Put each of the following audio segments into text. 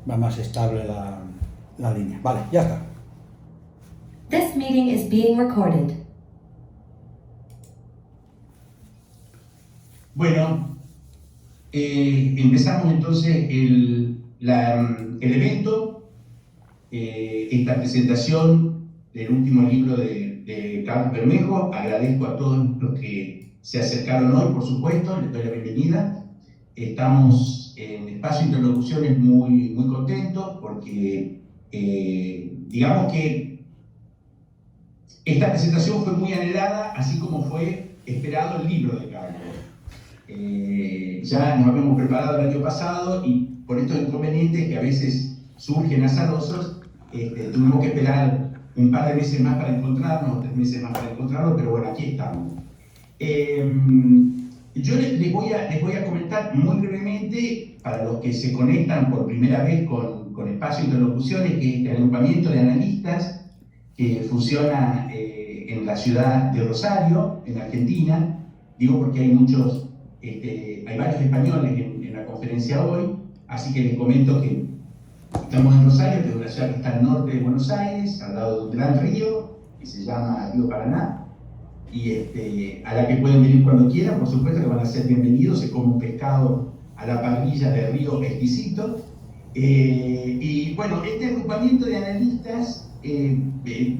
va más estable la línea. Vale, ya está. This meeting is being recorded. Bueno, empezamos entonces el evento, esta presentación del último libro de Carlos Bermejo. Agradezco a todos los que se acercaron hoy, por supuesto, les doy la bienvenida. Estamos en Espacio de Interlocuciones muy contentos porque, digamos que esta presentación fue muy anhelada, así como fue esperado el libro de Carlos. Ya nos habíamos preparado el año pasado y por estos inconvenientes que a veces surgen azarosos, tuvimos que esperar un par de meses más para encontrarnos, 3 meses más para encontrarnos, pero bueno, aquí estamos. Yo les voy a comentar muy brevemente, para los que se conectan por primera vez con Espacio de Interlocuciones, que es este agrupamiento de analistas que funciona en la ciudad de Rosario, en Argentina. Digo porque hay muchos, hay varios españoles en la conferencia hoy, así que les comento que estamos en Rosario, que es una ciudad que está al norte de Buenos Aires, al lado de un gran río, que se llama Río Paraná, y a la que pueden venir cuando quieran, por supuesto que van a ser bienvenidos. Se come un pescado a la parrilla del río exquisito. Y bueno, este agrupamiento de analistas,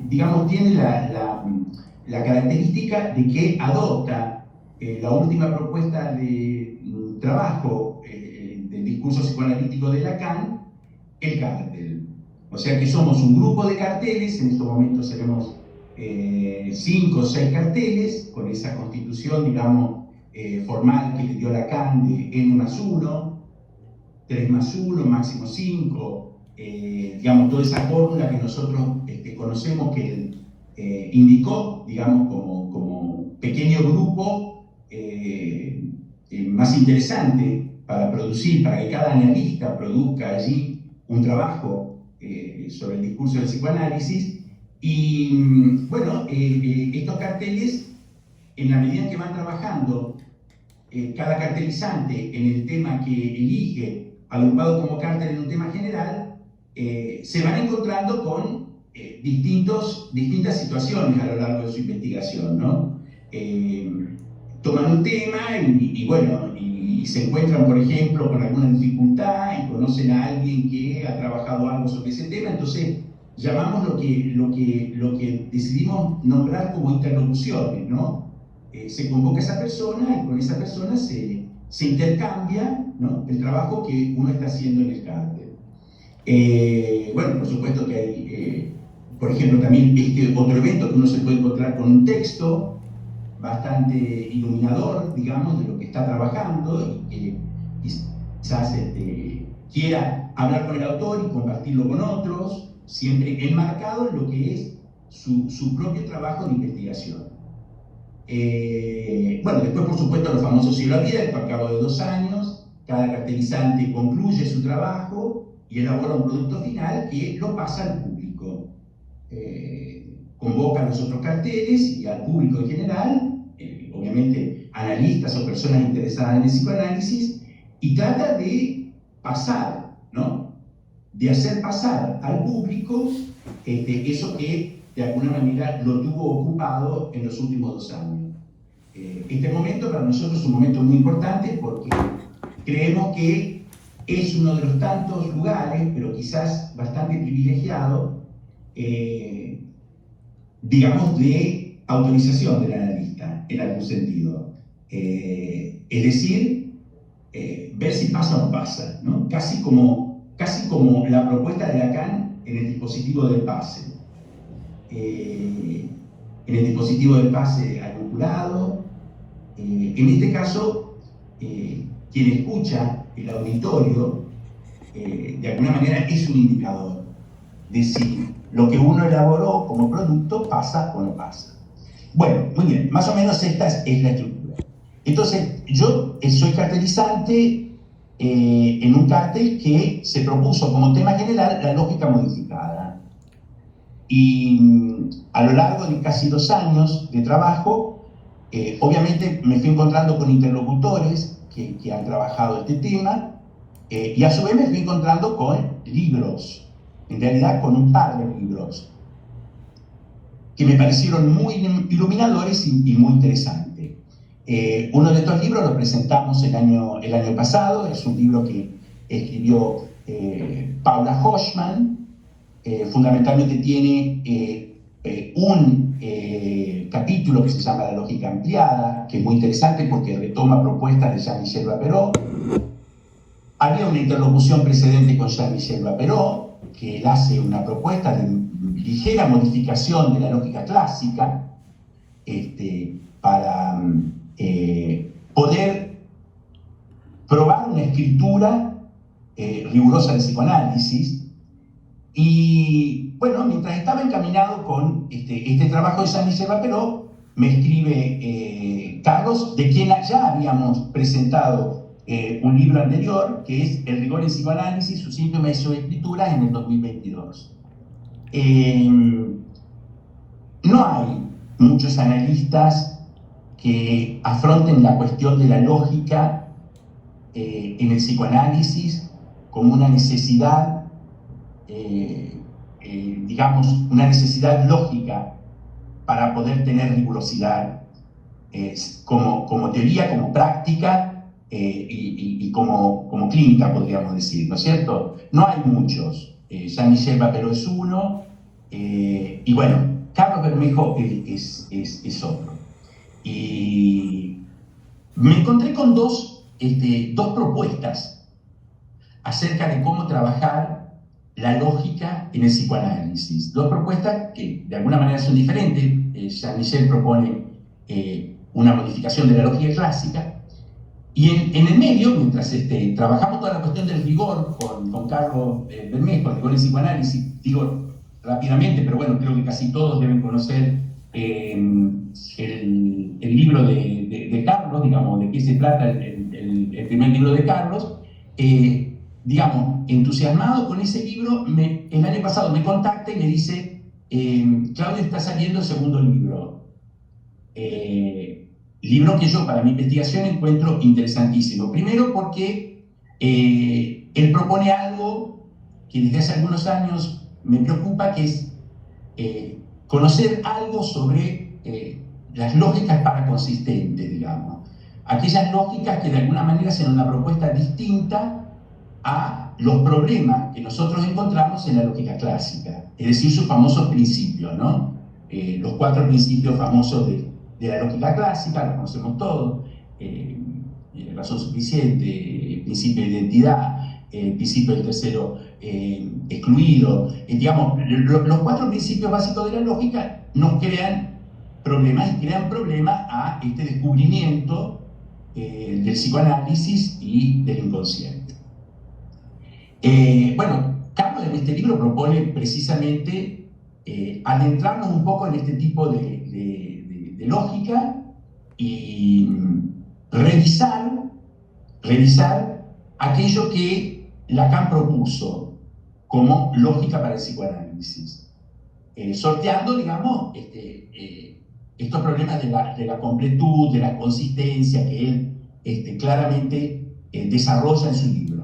digamos, tiene la característica de que adopta la última propuesta de trabajo del discurso psicoanalítico de Lacan, el cártel. O sea que somos un grupo de carteles, en estos momentos seremos 5 o 6 carteles, con esa constitución, digamos, formal que le dio Lacan de n+1, 3+1, máximo 5, digamos, toda esa fórmula que nosotros conocemos, que él indicó, digamos, como pequeño grupo más interesante para producir, para que cada analista produzca allí un trabajo sobre el discurso del psicoanálisis. Y bueno, estos carteles, en la medida que van trabajando cada cartelizante en el tema que elige, agrupado como cártel en un tema general, se van encontrando con distintas situaciones a lo largo de su investigación, ¿no? Toman un tema y bueno, y se encuentran, por ejemplo, con alguna dificultad y conocen a alguien que ha trabajado algo sobre ese tema, entonces llamamos lo que decidimos nombrar como interlocuciones, ¿no? Se convoca a esa persona y con esa persona se intercambia, ¿no?, el trabajo que uno está haciendo en el cártel. Bueno, por supuesto que hay, por ejemplo, también otro evento que uno se puede encontrar con un texto bastante iluminador, digamos, de lo que está trabajando y que quizás quiera hablar con el autor y compartirlo con otros, siempre enmarcado en lo que es su propio trabajo de investigación. Bueno, después, por supuesto, los famosos Cielo Abierto. Al cabo de 2 años, cada cartelizante concluye su trabajo y elabora un producto final que lo pasa al público. Convoca a los otros carteles y al público en general, obviamente analistas o personas interesadas en el psicoanálisis, y trata de pasar, ¿no?, de hacer pasar al público eso que de alguna manera lo tuvo ocupado en los últimos 2 años. Este momento para nosotros es un momento muy importante porque creemos que es uno de los tantos lugares, pero quizás bastante privilegiado, digamos, de autorización del analista, en algún sentido. Es decir, ver si pasa o no pasa, ¿no? Casi como la propuesta de Lacan en el dispositivo del pase. En el dispositivo del pase articulado, en este caso, quien escucha, el auditorio, de alguna manera es un indicador de si lo que uno elaboró como producto pasa o no pasa. Bueno, muy bien, más o menos esta es la estructura. Entonces, yo soy cartelizante en un cártel que se propuso como tema general la lógica modificada. Y a lo largo de casi 2 años de trabajo, obviamente me fui encontrando con interlocutores que han trabajado este tema, Y a su vez me fui encontrando con libros, en realidad con un par de libros, que me parecieron muy iluminadores y muy interesantes. Uno de estos libros lo presentamos el año pasado, es un libro que escribió Paula Hochman. Fundamentalmente tiene un capítulo que se llama La lógica ampliada, que es muy interesante porque retoma propuestas de Jean-Michel Vapereau. Había una interlocución precedente con Jean-Michel Vapereau, que él hace una propuesta de ligera modificación de la lógica clásica para poder probar una escritura rigurosa del psicoanálisis. Y bueno, mientras estaba encaminado con este trabajo de Jean-Michel Vapereau, me escribe Carlos, de quien ya habíamos presentado un libro anterior, que es El rigor en psicoanálisis, su síntoma y su escritura, en el 2022. No hay muchos analistas que afronten la cuestión de la lógica en el psicoanálisis como una necesidad, digamos, una necesidad lógica para poder tener rigurosidad como teoría, como práctica y como clínica, podríamos decir, ¿no es cierto? No hay muchos. Jean-Michel Vapereau es uno, y bueno, Carlos Bermejo es otro. Y me encontré con dos propuestas acerca de cómo trabajar la lógica en el psicoanálisis. Dos propuestas que de alguna manera son diferentes. Jean-Michel propone una modificación de la lógica clásica, y en el medio, mientras trabajamos toda la cuestión del rigor con Carlos Bermejo, el rigor en psicoanálisis, digo rápidamente, pero bueno, creo que casi todos deben conocer el libro de Carlos, digamos, de qué se trata el primer libro de Carlos. Digamos, entusiasmado con ese libro, el año pasado me contacta y me dice, Claudio, está saliendo el segundo libro. Libro que yo, para mi investigación, encuentro interesantísimo. Primero porque él propone algo que desde hace algunos años me preocupa, que es conocer algo sobre las lógicas paraconsistentes, digamos. Aquellas lógicas que de alguna manera sean una propuesta distinta a los problemas que nosotros encontramos en la lógica clásica, es decir, sus famosos principios, ¿no? Los 4 principios famosos de la lógica clásica, los conocemos todos: razón suficiente, principio de identidad, principio del tercero excluido. Digamos, los 4 principios básicos de la lógica nos crean problemas, y crean problemas a este descubrimiento del psicoanálisis y del inconsciente. Bueno, Carlos en este libro propone precisamente adentrarnos un poco en este tipo de lógica y revisar aquello que Lacan propuso como lógica para el psicoanálisis, sorteando, digamos, estos problemas de la completud, de la consistencia que él claramente desarrolla en su libro.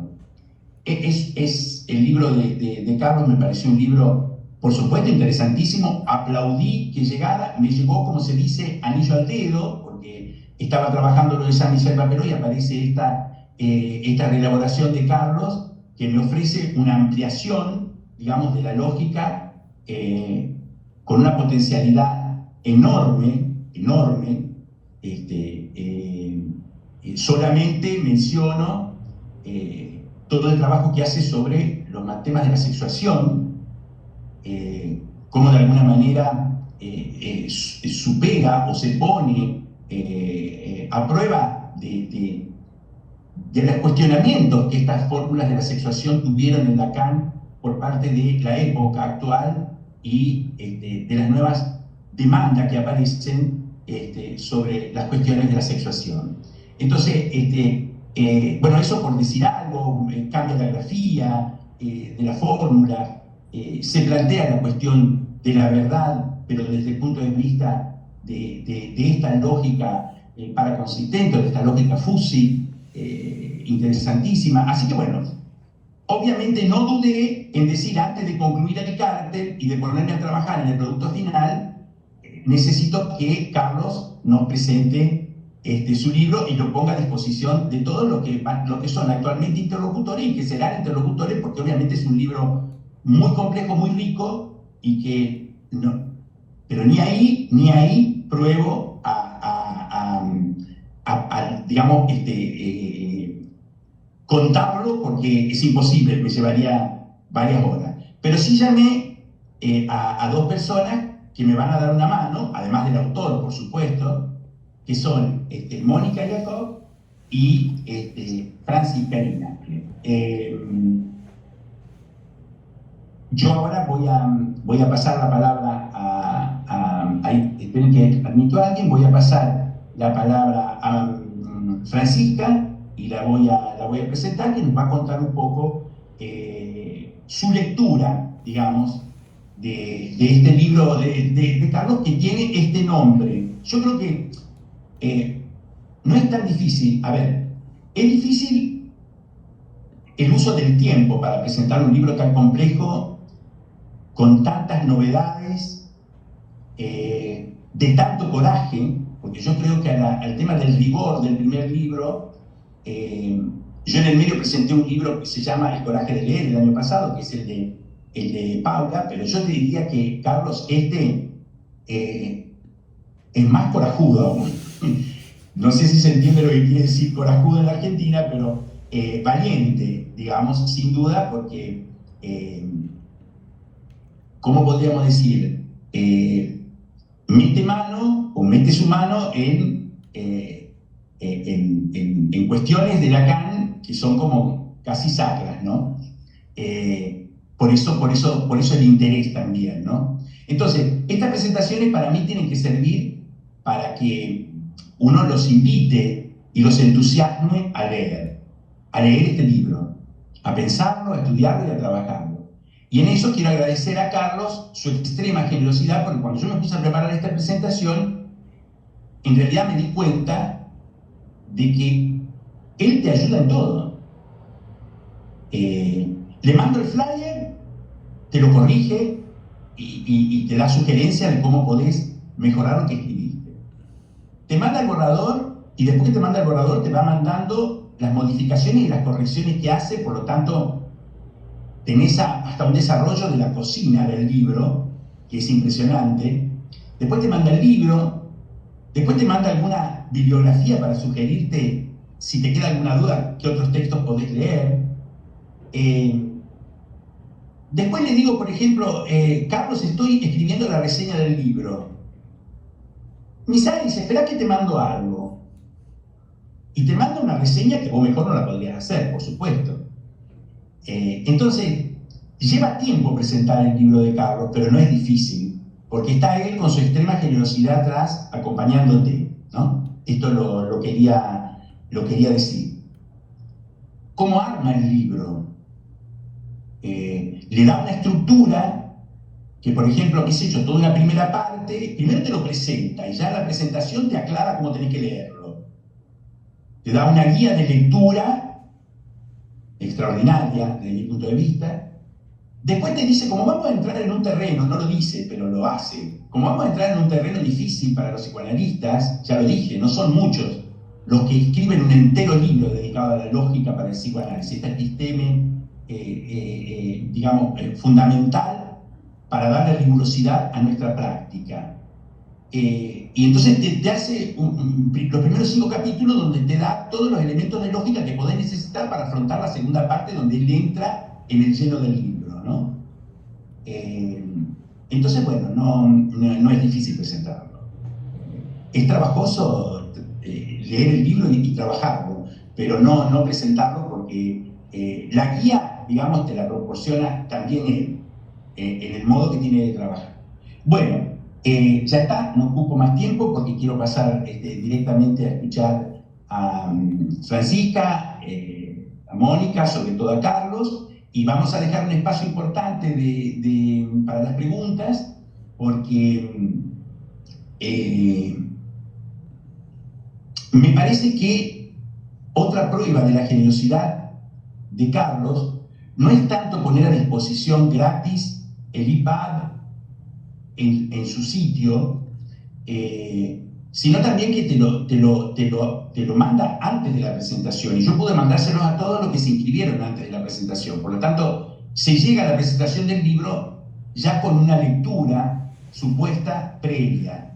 El libro de Carlos me pareció un libro, por supuesto, interesantísimo. Aplaudí que llegara, me llegó, como se dice, anillo al dedo, porque estaba trabajando lo de Jean-Michel Vapereau y aparece esta reelaboración de Carlos, que me ofrece una ampliación, digamos, de la lógica, con una potencialidad enorme. Solamente menciono todo el trabajo que hace sobre los temas de la sexuación, cómo de alguna manera supera o se pone a prueba de los cuestionamientos que estas fórmulas de la sexuación tuvieron en Lacan por parte de la época actual y de las nuevas demandas que aparecen sobre las cuestiones de la sexuación. Entonces, bueno, eso por decir algo, cambia la grafía de la fórmula, se plantea la cuestión de la verdad, pero desde el punto de vista de esta lógica paraconsistente, de esta lógica Fuzzy, interesantísima. Así que bueno, obviamente no dudé en decir antes de concluir el carácter y de ponerme a trabajar en el producto final, necesito que Carlos nos presente su libro y lo ponga a disposición de todos los que son actualmente interlocutores y que serán interlocutores, porque obviamente es un libro muy complejo, muy rico, y que no, pero ni ahí pruebo digamos, contarlo, porque es imposible, me llevaría varias horas. Pero sí llamé a dos personas que me van a dar una mano, además del autor, por supuesto, que son Mónica Jacob y Francis Perina. Yo ahora voy a pasar la palabra esperen que admito a alguien, voy a pasar la palabra a Francisca y la voy a presentar, que nos va a contar un poco su lectura, digamos, de este libro de Carlos, que tiene este nombre. Yo creo que no es tan difícil. A ver, es difícil el uso del tiempo para presentar un libro tan complejo, con tantas novedades, de tanto coraje, porque yo creo que al tema del rigor del primer libro, yo en el medio presenté un libro que se llama El coraje de leer el año pasado, que es el de Paula, pero yo te diría que Carlos es más corajudo aún. No sé si se entiende lo que quiere decir corajudo en la Argentina, pero valiente, digamos, sin duda, porque ¿cómo podríamos decir? Mete mano o mete su mano en cuestiones de Lacan que son como casi sacras, ¿no? Por eso el interés también, ¿no? Entonces, estas presentaciones para mí tienen que servir para que uno los invite y los entusiasme a leer este libro, a pensarlo, a estudiarlo y a trabajarlo. Y en eso quiero agradecer a Carlos su extrema generosidad, porque cuando yo me puse a preparar esta presentación, en realidad me di cuenta de que él te ayuda en todo. Le mando el flyer, te lo corrige y te da sugerencias de cómo podés mejorar lo que escribiste. Te manda el borrador y después que te manda el borrador te va mandando las modificaciones y las correcciones que hace, por lo tanto tenés hasta un desarrollo de la cocina del libro, que es impresionante. Después te manda el libro, después te manda alguna bibliografía para sugerirte, si te queda alguna duda, qué otros textos podés leer. Después le digo, por ejemplo, Carlos, estoy escribiendo la reseña del libro. Misari dice, espera que te mando algo. Y te manda una reseña que vos mejor no la podrías hacer, por supuesto. Entonces, lleva tiempo presentar el libro de Carlos, pero no es difícil, porque está él con su extrema generosidad atrás, acompañándote, ¿no? Esto lo quería decir. ¿Cómo arma el libro? Le da una estructura que, por ejemplo, qué sé yo, toda una primera parte, primero te lo presenta y ya en la presentación te aclara cómo tenés que leerlo. Te da una guía de lectura extraordinaria desde mi punto de vista. Después te dice, como vamos a entrar en un terreno, no lo dice, pero lo hace, como vamos a entrar en un terreno difícil para los psicoanalistas, ya lo dije, no son muchos los que escriben un entero libro dedicado a la lógica para el psicoanálisis, este episteme, digamos, fundamental para darle rigurosidad a nuestra práctica. Y entonces te hace los primeros 5 capítulos donde te da todos los elementos de lógica que podés necesitar para afrontar la segunda parte, donde él entra en el lleno del libro, ¿no? Entonces, bueno, no es difícil presentarlo. Es trabajoso leer el libro y trabajarlo, pero no presentarlo, porque la guía, digamos, te la proporciona también él, en el modo que tiene de trabajar. Bueno, ya está, no ocupo más tiempo porque quiero pasar directamente a escuchar a Francisca, a Mónica, sobre todo a Carlos, y vamos a dejar un espacio importante para las preguntas, porque me parece que Otra prueba de la generosidad de Carlos no es tanto poner a disposición gratis el iPad en su sitio, sino también que te lo manda antes de la presentación. Y yo pude mandárselos a todos los que se inscribieron antes de la presentación. Por lo tanto, se llega a la presentación del libro ya con una lectura supuesta previa.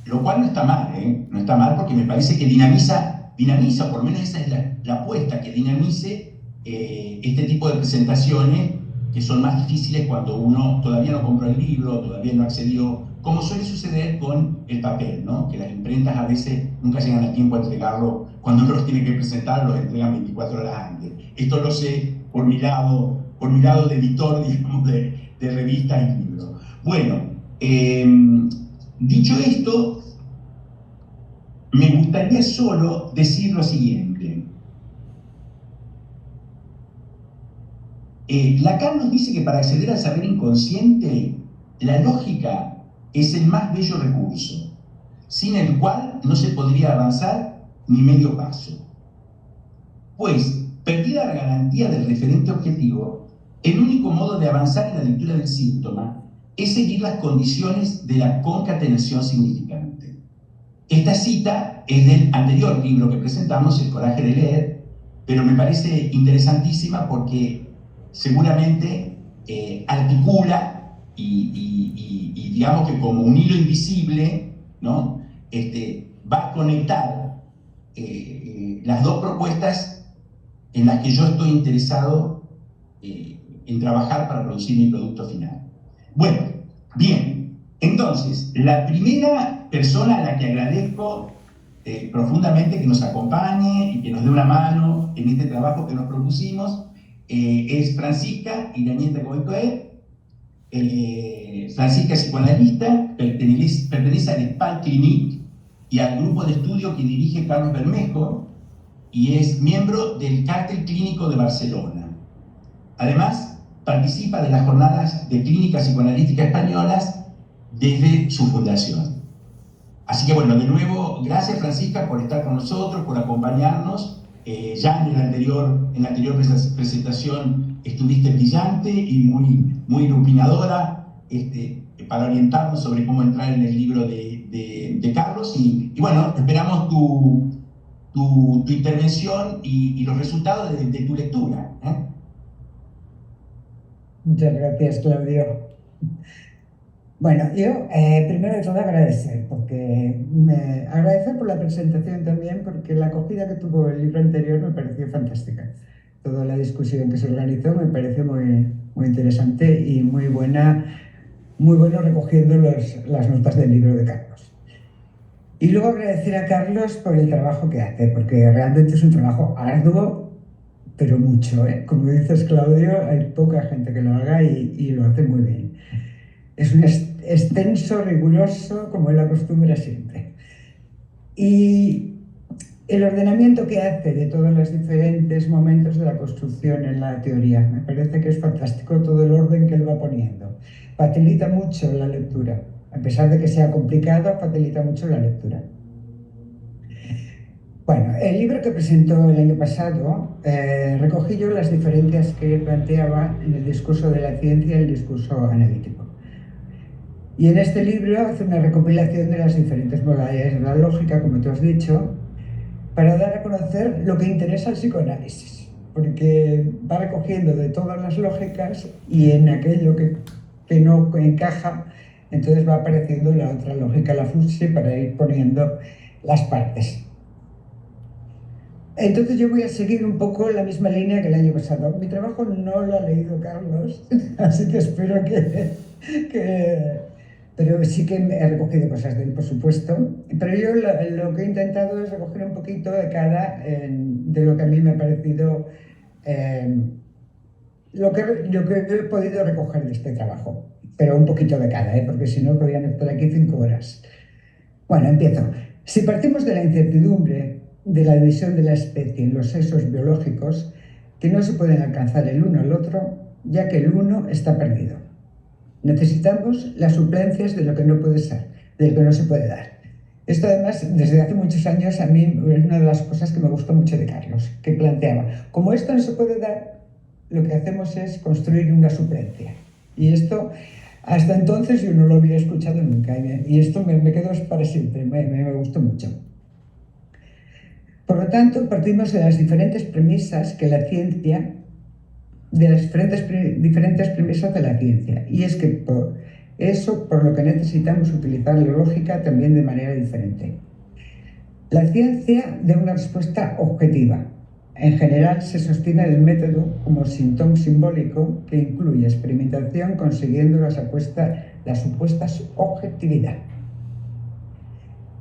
Lo cual no está mal, ¿eh? No está mal porque me parece que dinamiza, o por lo menos esa es la apuesta, que dinamice este tipo de presentaciones que son más difíciles cuando uno todavía no compró el libro, todavía no accedió, como suele suceder con el papel, ¿no? Que las imprentas a veces nunca llegan a tiempo a entregarlo, cuando uno los tiene que presentar, los entregan 24 horas antes. Esto lo sé por mi lado de editor, digamos, de revistas y libros. Bueno, dicho esto, me gustaría solo decir lo siguiente. Lacan nos dice que para acceder al saber inconsciente, la lógica es el más bello recurso, sin el cual no se podría avanzar ni medio paso. Pues, perdida la garantía del referente objetivo, el único modo de avanzar en la lectura del síntoma es seguir las condiciones de la concatenación significante. Esta cita es del anterior libro que presentamos, El coraje de leer, pero me parece interesantísima porque seguramente articula y digamos que como un hilo invisible, ¿no? Va a conectar las dos propuestas en las que yo estoy interesado en trabajar para producir mi producto final. Bueno, bien, entonces, la primera persona a la que agradezco profundamente que nos acompañe y que nos dé una mano en este trabajo que nos propusimos es Francisca Irañeta Goicoe. Francisca es psicoanalista, pertenece al Spa Clinique y al grupo de estudio que dirige Carlos Bermejo y es miembro del Cártel Clínico de Barcelona. Además, participa de las jornadas de clínica psicoanalítica españolas desde su fundación. Así que bueno, de nuevo, gracias Francisca por estar con nosotros, por acompañarnos. Ya en la anterior presentación estuviste brillante y muy iluminadora para orientarnos sobre cómo entrar en el libro de Carlos. Y bueno, esperamos tu intervención y los resultados de tu lectura. Muchas gracias, Claudio. Bueno, yo primero de todo agradecer por la presentación también, porque la acogida que tuvo el libro anterior me pareció fantástica. Toda la discusión que se organizó me pareció muy interesante y muy bueno recogiendo las notas del libro de Carlos. Y luego agradecer a Carlos por el trabajo que hace, porque realmente es un trabajo arduo, pero mucho, ¿eh? Como dices, Claudio, hay poca gente que lo haga y lo hace muy bien. Es un extenso, riguroso, como él acostumbra siempre. Y el ordenamiento que hace de todos los diferentes momentos de la construcción en la teoría, me parece que es fantástico todo el orden que él va poniendo. Facilita mucho la lectura. A pesar de que sea complicado, facilita mucho la lectura. Bueno, el libro que presentó el año pasado recogí yo las diferencias que planteaba en el discurso de la ciencia y el discurso analítico. Y en este libro hace una recopilación de las diferentes modalidades de la lógica, como tú has dicho, para dar a conocer lo que interesa al psicoanálisis, porque va recogiendo de todas las lógicas y en aquello que no encaja, entonces va apareciendo la otra lógica, la fusi, para ir poniendo las partes. Entonces yo voy a seguir un poco la misma línea que el año pasado. Mi trabajo no lo ha leído Carlos, así que espero pero sí que he recogido cosas de él, por supuesto. Pero yo lo que he intentado es recoger un poquito de de lo que a mí me ha parecido, lo que he podido recoger de este trabajo. Pero un poquito de cada, porque si no podrían estar aquí 5 horas. Bueno, empiezo. Si partimos de la incertidumbre de la división de la especie en los sexos biológicos, que no se pueden alcanzar el uno al otro, ya que el uno está perdido. Necesitamos las suplencias de lo que no puede ser, de lo que no se puede dar. Esto además, desde hace muchos años, a mí es una de las cosas que me gustó mucho de Carlos, que planteaba, como esto no se puede dar, lo que hacemos es construir una suplencia. Y esto, hasta entonces yo no lo había escuchado nunca, y esto me quedó para siempre, me gustó mucho. Por lo tanto, partimos de las diferentes premisas que la ciencia, de las diferentes premisas de la ciencia, y es que por lo que necesitamos utilizar la lógica también de manera diferente. La ciencia da una respuesta objetiva. En general se sostiene el método como síntoma simbólico que incluye experimentación consiguiendo la supuesta objetividad.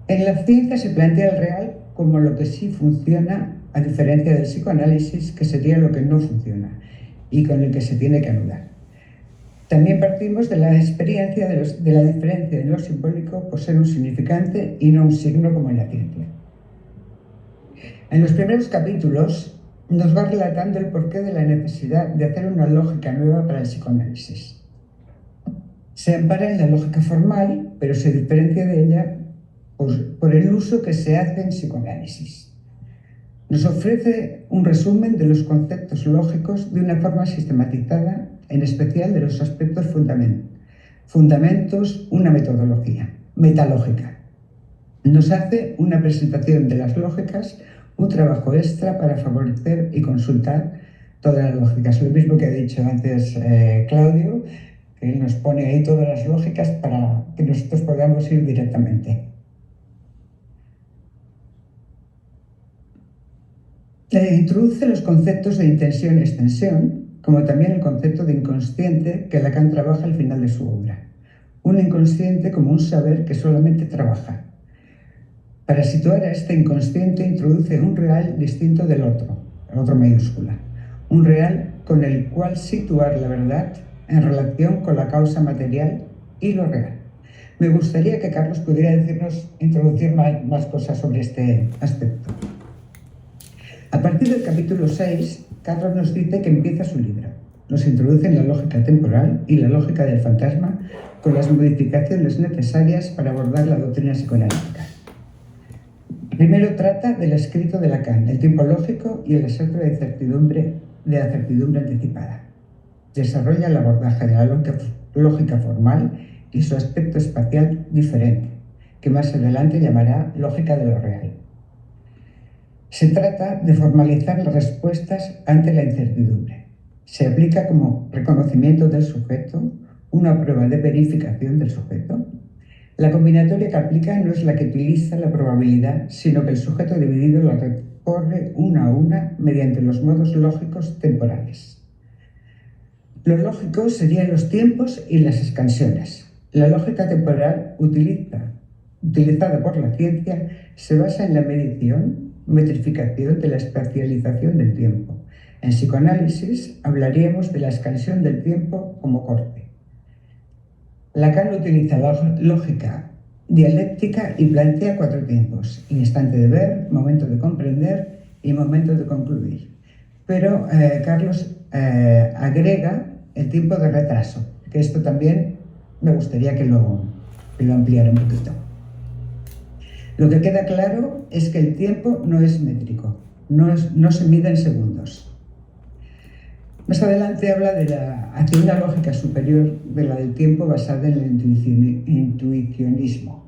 En la ciencia se plantea el real como lo que sí funciona, a diferencia del psicoanálisis, que sería lo que no funciona y con el que se tiene que anular. También partimos de la experiencia de la diferencia de lo simbólico por ser un significante y no un signo como en la ciencia. En los primeros capítulos nos va relatando el porqué de la necesidad de hacer una lógica nueva para el psicoanálisis. Se ampara en la lógica formal, pero se diferencia de ella por el uso que se hace en psicoanálisis. Nos ofrece un resumen de los conceptos lógicos de una forma sistematizada, en especial de los aspectos fundamentos, una metodología metalógica. Nos hace una presentación de las lógicas, un trabajo extra para favorecer y consultar todas las lógicas. Lo mismo que ha dicho antes Claudio, que él nos pone ahí todas las lógicas para que nosotros podamos ir directamente. Introduce los conceptos de intención y extensión, como también el concepto de inconsciente que Lacan trabaja al final de su obra. Un inconsciente como un saber que solamente trabaja. Para situar a este inconsciente introduce un real distinto del otro, el otro mayúscula. Un real con el cual situar la verdad en relación con la causa material y lo real. Me gustaría que Carlos pudiera introducir más cosas sobre este aspecto. A partir del capítulo 6, Carlos nos dice que empieza su libro. Nos introduce en la lógica temporal y la lógica del fantasma con las modificaciones necesarias para abordar la doctrina psicoanalítica. Primero trata del escrito de Lacan, el tiempo lógico y el exceso de la certidumbre anticipada. Desarrolla el abordaje de la lógica formal y su aspecto espacial diferente, que más adelante llamará lógica de lo real. Se trata de formalizar las respuestas ante la incertidumbre. Se aplica como reconocimiento del sujeto, una prueba de verificación del sujeto. La combinatoria que aplica no es la que utiliza la probabilidad, sino que el sujeto dividido la recorre una a una mediante los modos lógicos temporales. Lo lógico serían los tiempos y las expansiones. La lógica temporal utilizada por la ciencia se basa en la metrificación de la espacialización del tiempo. En psicoanálisis hablaríamos de la expansión del tiempo como corte. Lacan utiliza la lógica dialéctica y plantea 4 tiempos: instante de ver, momento de comprender y momento de concluir. Pero Carlos agrega el tiempo de retraso, que esto también me gustaría que lo ampliara un poquito. Lo que queda claro es que el tiempo no es métrico, no se mide en segundos. Más adelante habla hacia una lógica superior de la del tiempo basada en el intuicionismo.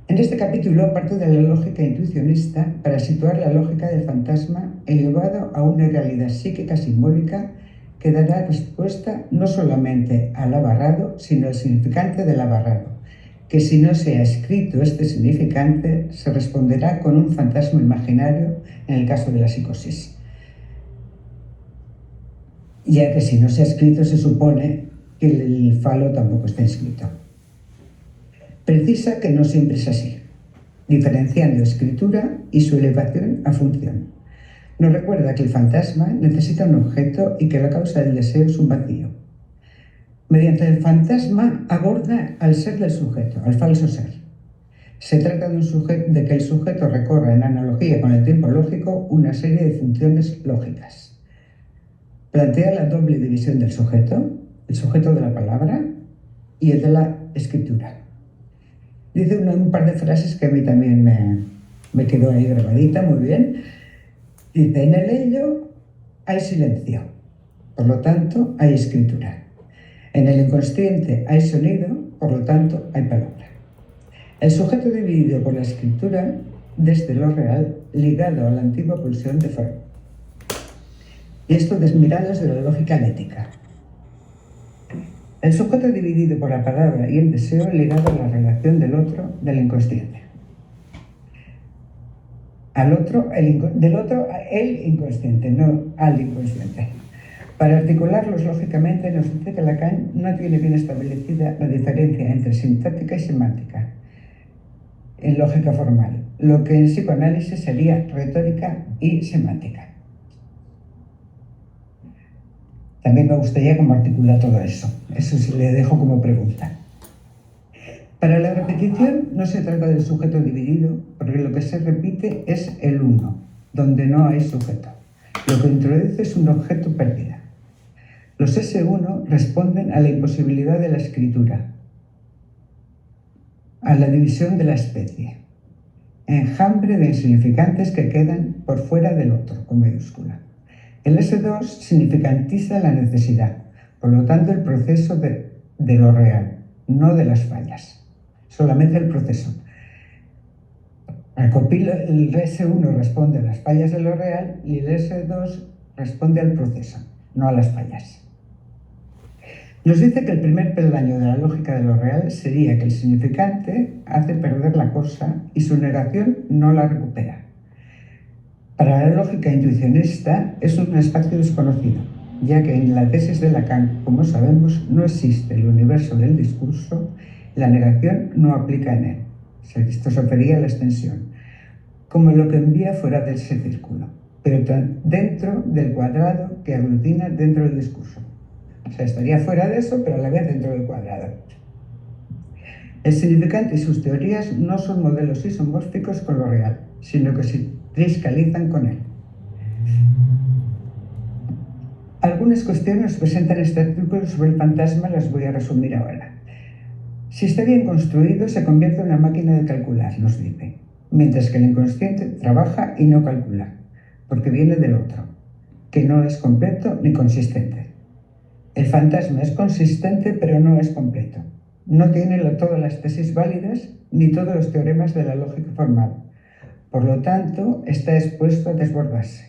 En este capítulo parte de la lógica intuicionista para situar la lógica del fantasma elevado a una realidad psíquica simbólica que dará respuesta no solamente al abarrado, sino al significante del abarrado, que si no se ha escrito este significante, se responderá con un fantasma imaginario en el caso de la psicosis. Ya que si no se ha escrito, se supone que el falo tampoco está escrito. Precisa que no siempre es así, diferenciando escritura y su elevación a función. Nos recuerda que el fantasma necesita un objeto y que la causa del deseo es un vacío. Mediante el fantasma aborda al ser del sujeto, al falso ser. Se trata de que el sujeto recorra en analogía con el tiempo lógico una serie de funciones lógicas. Plantea la doble división del sujeto, el sujeto de la palabra y el de la escritura. Dice un par de frases que a mí también me quedó ahí grabadita, muy bien. Dice, en el ello hay silencio, por lo tanto hay escritura. En el inconsciente hay sonido, por lo tanto hay palabra. El sujeto dividido por la escritura desde lo real, ligado a la antigua pulsión de Freud. Y esto desmirados de la lógica ética. El sujeto dividido por la palabra y el deseo ligado a la relación del otro, del inconsciente. Del otro, el inconsciente, no al inconsciente. Para articularlos lógicamente nos dice que Lacan no tiene bien establecida la diferencia entre sintáctica y semántica en lógica formal, lo que en psicoanálisis sería retórica y semántica. También me gustaría cómo articula todo eso. Eso sí le dejo como pregunta. Para la repetición no se trata del sujeto dividido, porque lo que se repite es el uno, donde no hay sujeto. Lo que introduce es un objeto pérdida. Los S1 responden a la imposibilidad de la escritura, a la división de la especie, enjambre de insignificantes que quedan por fuera del otro, con mayúscula. El S2 significantiza la necesidad, por lo tanto el proceso de lo real, no de las fallas, solamente el proceso. El S1 responde a las fallas de lo real y el S2 responde al proceso, no a las fallas. Nos dice que el primer peldaño de la lógica de lo real sería que el significante hace perder la cosa y su negación no la recupera. Para la lógica intuicionista es un espacio desconocido, ya que en la tesis de Lacan, como sabemos, no existe el universo del discurso, la negación no aplica en él. Esto se refería a la extensión, como lo que envía fuera de ese círculo, pero dentro del cuadrado que aglutina dentro del discurso. O sea, estaría fuera de eso, pero a la vez dentro del cuadrado. El significante y sus teorías no son modelos isomórficos con lo real, sino que se triscalizan con él. Algunas cuestiones presentan este artículo sobre el fantasma, las voy a resumir ahora. Si está bien construido, se convierte en una máquina de calcular, nos dice, mientras que el inconsciente trabaja y no calcula, porque viene del otro, que no es completo ni consistente. El fantasma es consistente, pero no es completo. No tiene todas las tesis válidas ni todos los teoremas de la lógica formal. Por lo tanto, está expuesto a desbordarse.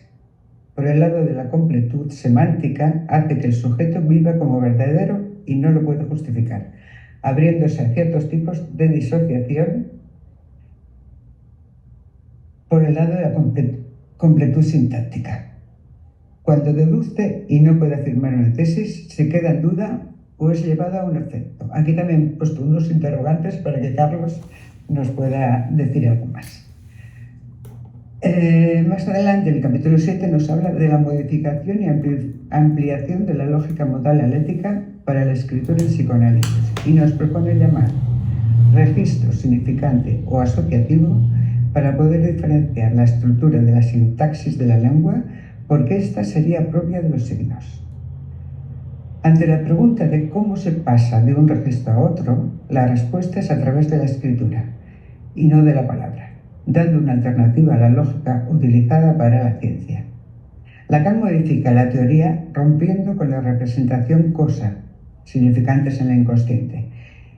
Por el lado de la completud semántica, hace que el sujeto viva como verdadero y no lo puede justificar, abriéndose a ciertos tipos de disociación por el lado de la completud sintáctica. Cuando deduce y no puede afirmar una tesis, se queda en duda o es llevada a un efecto. Aquí también he puesto unos interrogantes para que Carlos nos pueda decir algo más. Más adelante, en el capítulo 7, nos habla de la modificación y ampliación de la lógica modal alética para la escritura en psicoanálisis y nos propone llamar registro significante o asociativo para poder diferenciar la estructura de la sintaxis de la lengua, porque esta sería propia de los signos. Ante la pregunta de cómo se pasa de un registro a otro, la respuesta es a través de la escritura y no de la palabra, dando una alternativa a la lógica utilizada para la ciencia. Lacan modifica la teoría rompiendo con la representación cosa, significantes en el inconsciente,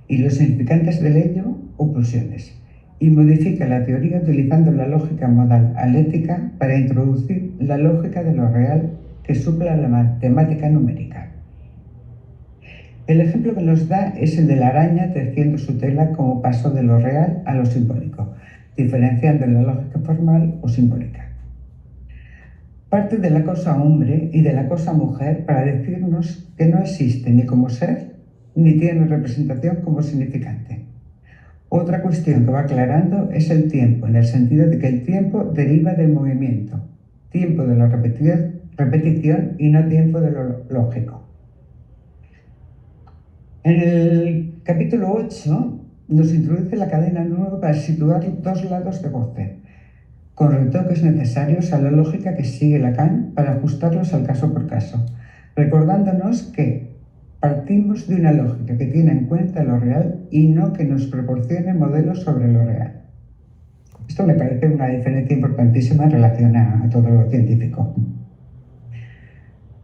y los significantes del ello o pulsiones, y modifica la teoría utilizando la lógica modal alética para introducir la lógica de lo real que supla la matemática numérica. El ejemplo que nos da es el de la araña tejiendo su tela como paso de lo real a lo simbólico, diferenciando la lógica formal o simbólica. Parte de la cosa hombre y de la cosa mujer para decirnos que no existe ni como ser, ni tiene representación como significante. Otra cuestión que va aclarando es el tiempo, en el sentido de que el tiempo deriva del movimiento, tiempo de la repetición y no tiempo de lo lógico. En el capítulo 8 nos introduce la cadena nueva para situar dos lados de goce, con retoques necesarios a la lógica que sigue Lacan para ajustarlos al caso por caso, recordándonos que Partimos de una lógica que tiene en cuenta lo real y no que nos proporcione modelos sobre lo real. Esto me parece una diferencia importantísima en relación a todo lo científico.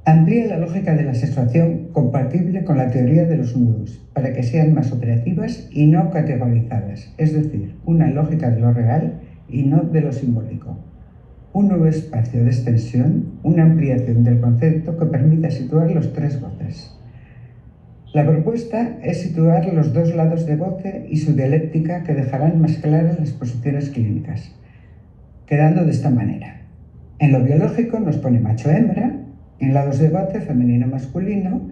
Amplía la lógica de la sexuación compatible con la teoría de los nudos para que sean más operativas y no categorizadas, es decir, una lógica de lo real y no de lo simbólico. Un nuevo espacio de extensión, una ampliación del concepto que permita situar los tres goces. La propuesta es situar los dos lados de goce y su dialéctica que dejarán más claras las posiciones clínicas, quedando de esta manera. En lo biológico nos pone macho-hembra, en lados de goce femenino-masculino,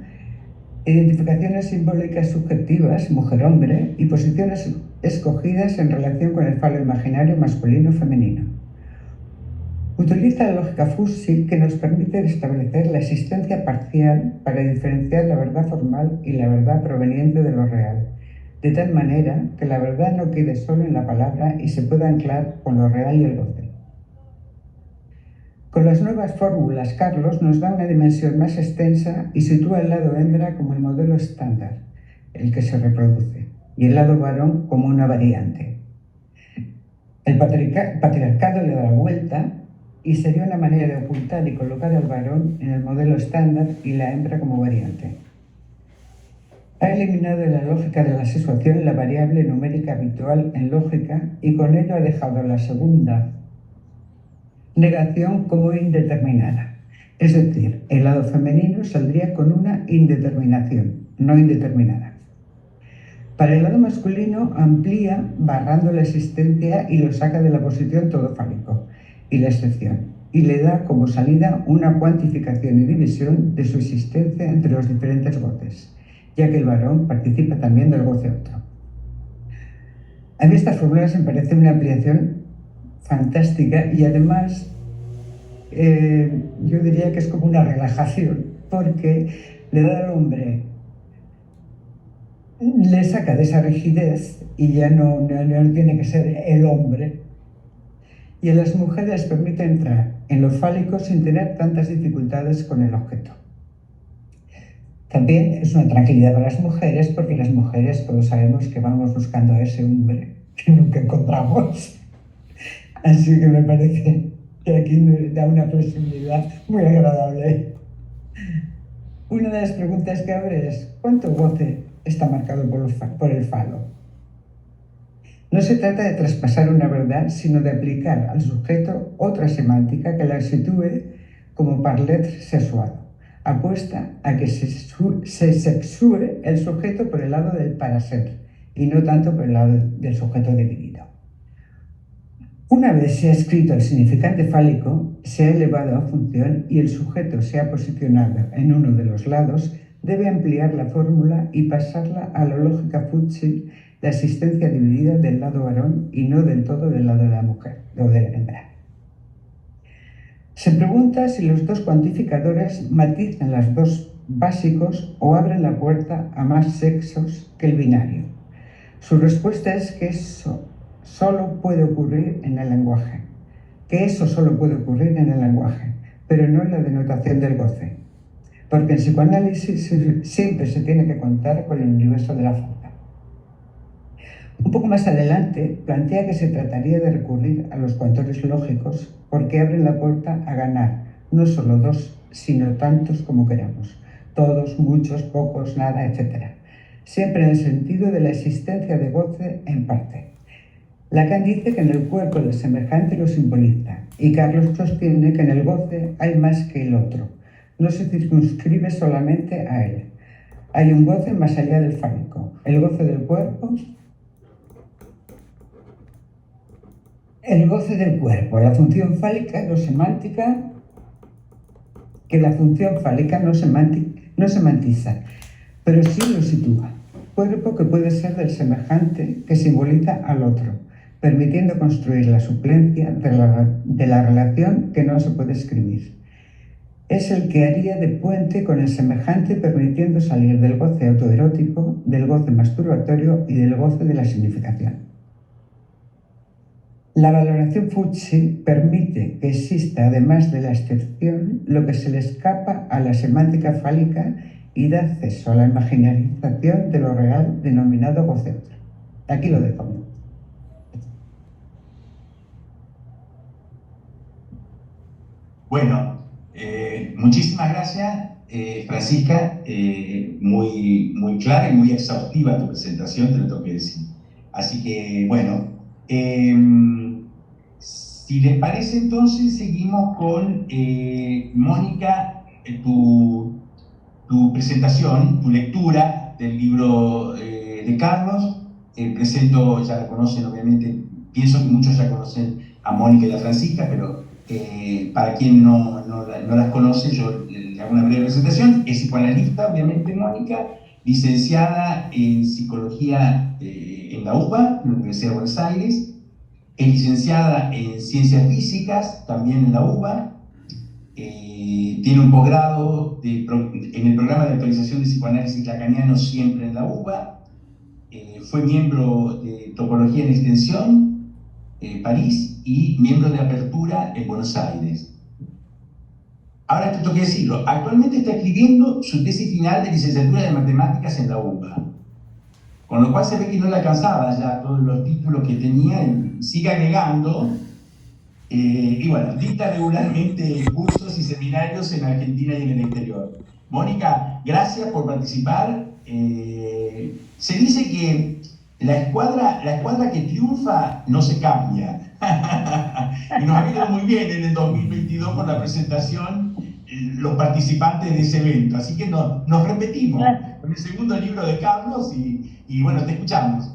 identificaciones simbólicas subjetivas, mujer-hombre, y posiciones escogidas en relación con el falo imaginario masculino-femenino. Utiliza la lógica Fuchsi que nos permite establecer la existencia parcial para diferenciar la verdad formal y la verdad proveniente de lo real, de tal manera que la verdad no quede solo en la palabra y se pueda anclar con lo real y el goce. Con las nuevas fórmulas, Carlos nos da una dimensión más extensa y sitúa el lado hembra como el modelo estándar, el que se reproduce, y el lado varón como una variante. El patriarcado le da la vuelta y sería una manera de ocultar y colocar al varón en el modelo estándar y la hembra como variante. Ha eliminado de la lógica de la sexuación la variable numérica habitual en lógica y con ello ha dejado la segunda negación como indeterminada. Es decir, el lado femenino saldría con una indeterminación, no indeterminada. Para el lado masculino amplía barrando la existencia y lo saca de la posición todo fálico y la excepción, y le da como salida una cuantificación y división de su existencia entre los diferentes goces, ya que el varón participa también del goce otro. A mí estas fórmulas me parece una ampliación fantástica y además yo diría que es como una relajación, porque le da al hombre, le saca de esa rigidez y ya no tiene que ser el hombre, y a las mujeres permite entrar en lo fálico sin tener tantas dificultades con el objeto. También es una tranquilidad para las mujeres, porque las mujeres todos sabemos que vamos buscando a ese hombre que nunca encontramos. Así que me parece que aquí nos da una flexibilidad muy agradable. Una de las preguntas que abre es: ¿cuánto goce está marcado por el falo? No se trata de traspasar una verdad, sino de aplicar al sujeto otra semántica que la sitúe como parlet sexuado. Apuesta a que se sexúe el sujeto por el lado del para ser y no tanto por el lado del sujeto dividido. Una vez se ha escrito el significante fálico, se ha elevado a función y el sujeto se ha posicionado en uno de los lados, debe ampliar la fórmula y pasarla a la lógica Fuchsi, la existencia dividida del lado varón y no del todo del lado de la mujer o de la hembra. Se pregunta si los dos cuantificadores matizan los dos básicos o abren la puerta a más sexos que el binario. Su respuesta es que eso solo puede ocurrir en el lenguaje, pero no en la denotación del goce, porque en psicoanálisis siempre se tiene que contar con el universo de la falta. Un poco más adelante plantea que se trataría de recurrir a los contores lógicos porque abren la puerta a ganar no solo dos, sino tantos como queramos, todos, muchos, pocos, nada, etc. Siempre en el sentido de la existencia de goce en parte. Lacan dice que en el cuerpo del semejante lo simboliza y Carlos sostiene que en el goce hay más que el otro, no se circunscribe solamente a él. Hay un goce más allá del fálico, el goce del cuerpo. El goce del cuerpo, la función fálica no semántica, que la función fálica no semantiza, pero sí lo sitúa. Cuerpo que puede ser del semejante que simboliza al otro, permitiendo construir la suplencia de la relación que no se puede escribir. Es el que haría de puente con el semejante, permitiendo salir del goce autoerótico, del goce masturbatorio y del goce de la significación. La valoración Fuchsi permite que exista, además de la excepción, lo que se le escapa a la semántica fálica y da acceso a la imaginarización de lo real denominado egocentro. Aquí lo dejo. Bueno, muchísimas gracias, Francisca. Muy clara y muy exhaustiva tu presentación, te lo tengo que decir. Así que, bueno, si les parece, entonces seguimos con Mónica, tu presentación, tu lectura del libro de Carlos. Presento, ya la conocen, obviamente, pienso que muchos ya conocen a Mónica y a Francisca, pero para quien no las conoce, yo le hago una breve presentación. Es psicoanalista, obviamente, Mónica, licenciada en psicología en la UBA, en la Universidad de Buenos Aires. Es licenciada en ciencias físicas, también en la UBA. Tiene un posgrado en el programa de actualización de psicoanálisis lacaniano, siempre en la UBA. Fue miembro de Topología en Extensión, París, y miembro de Apertura en Buenos Aires. Ahora te tengo que decirlo, actualmente está escribiendo su tesis final de licenciatura de Matemáticas en la UBA, con lo cual se ve que no le alcanzaba ya todos los títulos que tenía y sigue agregando. Y bueno, dicta regularmente cursos y seminarios en Argentina y en el exterior. Mónica, gracias por participar. Se dice que la escuadra que triunfa no se cambia. Y nos ha ido muy bien en el 2022 con la presentación los participantes de ese evento. Así que nos repetimos con el segundo libro de Carlos y bueno, te escuchamos.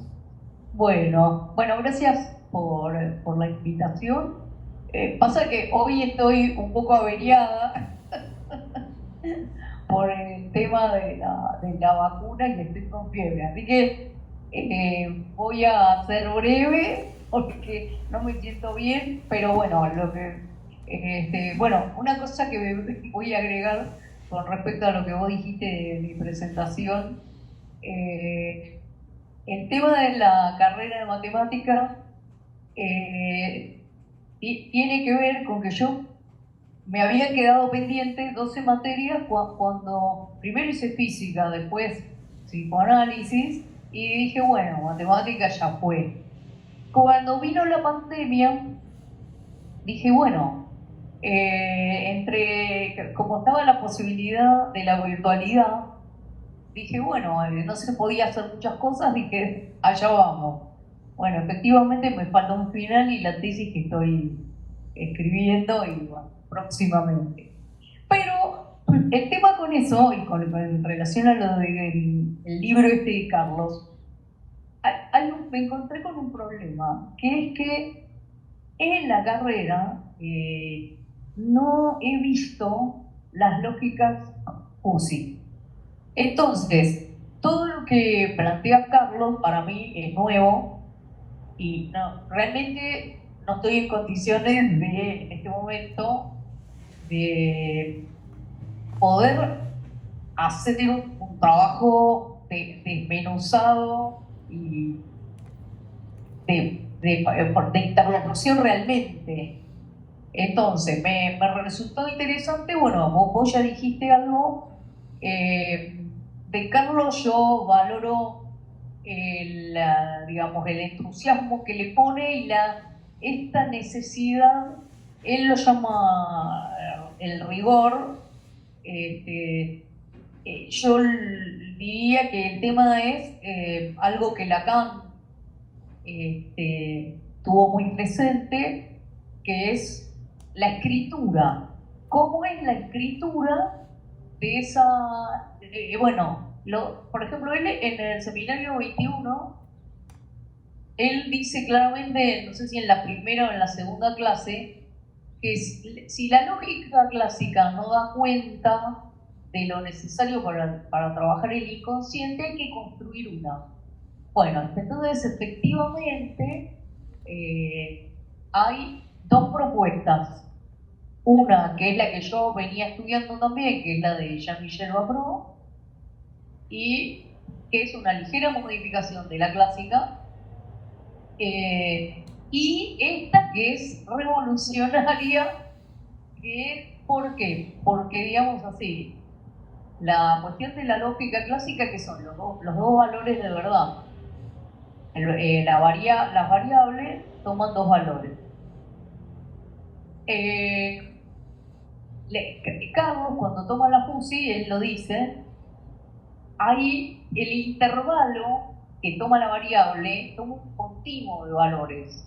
Bueno, gracias por la invitación. Pasa que hoy estoy un poco averiada por el tema de la vacuna y estoy con fiebre. Así que voy a ser breve porque no me siento bien, pero bueno, una cosa que voy a agregar con respecto a lo que vos dijiste de mi presentación, el tema de la carrera de matemática tiene que ver con que yo me había quedado pendiente 12 materias cuando primero hice física, después psicoanálisis, y dije, bueno, matemática ya fue. Cuando vino la pandemia, dije, bueno, como estaba la posibilidad de la virtualidad, dije, bueno, no se podía hacer muchas cosas, dije, allá vamos. Bueno, efectivamente me falta un final y la tesis que estoy escribiendo y bueno, próximamente. Pero el tema con eso, y en relación a lo del libro este de Carlos, me encontré con un problema, que es que en la carrera no he visto las lógicas FUSI. Entonces, todo lo que plantea Carlos para mí es nuevo y realmente no estoy en condiciones en este momento de poder hacer un trabajo desmenuzado y de interlocución realmente. Entonces, me resultó interesante, bueno, vos ya dijiste algo. De Carlos yo valoro digamos, el entusiasmo que le pone y esta necesidad, él lo llama el rigor. Yo diría que el tema es algo que Lacan tuvo muy presente, que es la escritura. ¿Cómo es la escritura de esa... por ejemplo, él en el seminario 21, él dice claramente, no sé si en la primera o en la segunda clase, que si la lógica clásica no da cuenta de lo necesario para trabajar el inconsciente, hay que construir una. Bueno, entonces efectivamente hay dos propuestas. Una que es la que yo venía estudiando también, que es la de Jean-Michel Vapro, y que es una ligera modificación de la clásica, y esta que es revolucionaria, ¿por qué? Porque, digamos así, la cuestión de la lógica clásica, que son los dos valores de verdad. Las variables toman dos valores. Carlos, cuando toma la FUSI, él lo dice, ahí el intervalo que toma la variable toma un continuo de valores.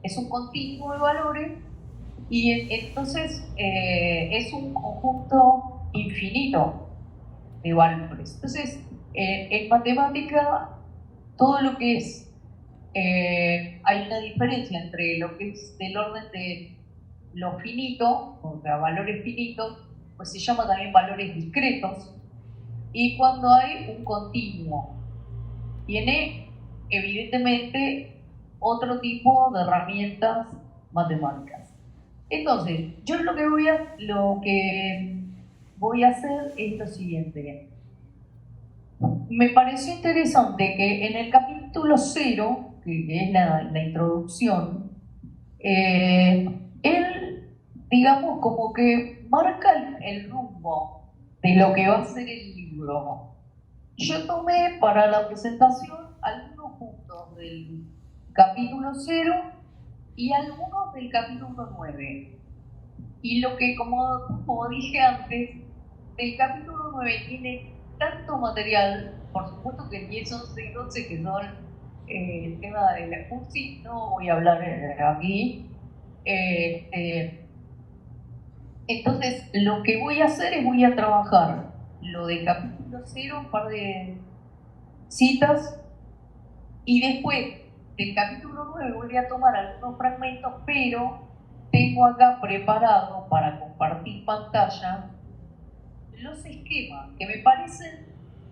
Es un continuo de valores y entonces es un conjunto infinito de valores. Entonces, en matemática, todo lo que es, hay una diferencia entre lo que es del orden de lo finito, o sea, valores finitos, pues se llama también valores discretos, y cuando hay un continuo. Tiene, evidentemente, otro tipo de herramientas matemáticas. Entonces, yo lo que voy a hacer es lo siguiente. Me pareció interesante que en el capítulo 0, que es la introducción, él, digamos, como que marca el rumbo de lo que va a ser el libro. Yo tomé para la presentación algunos puntos del capítulo 0 y algunos del capítulo 9. Y lo que, como dije antes, el capítulo 9 tiene tanto material, por supuesto que el 10, 11 y 12, que son el tema de la FUSI, no voy a hablar aquí. Entonces, lo que voy a hacer es voy a trabajar lo de capítulo 0, un par de citas, y después del capítulo 9 voy a tomar algunos fragmentos, pero tengo acá preparado para compartir pantalla los esquemas, que me parecen,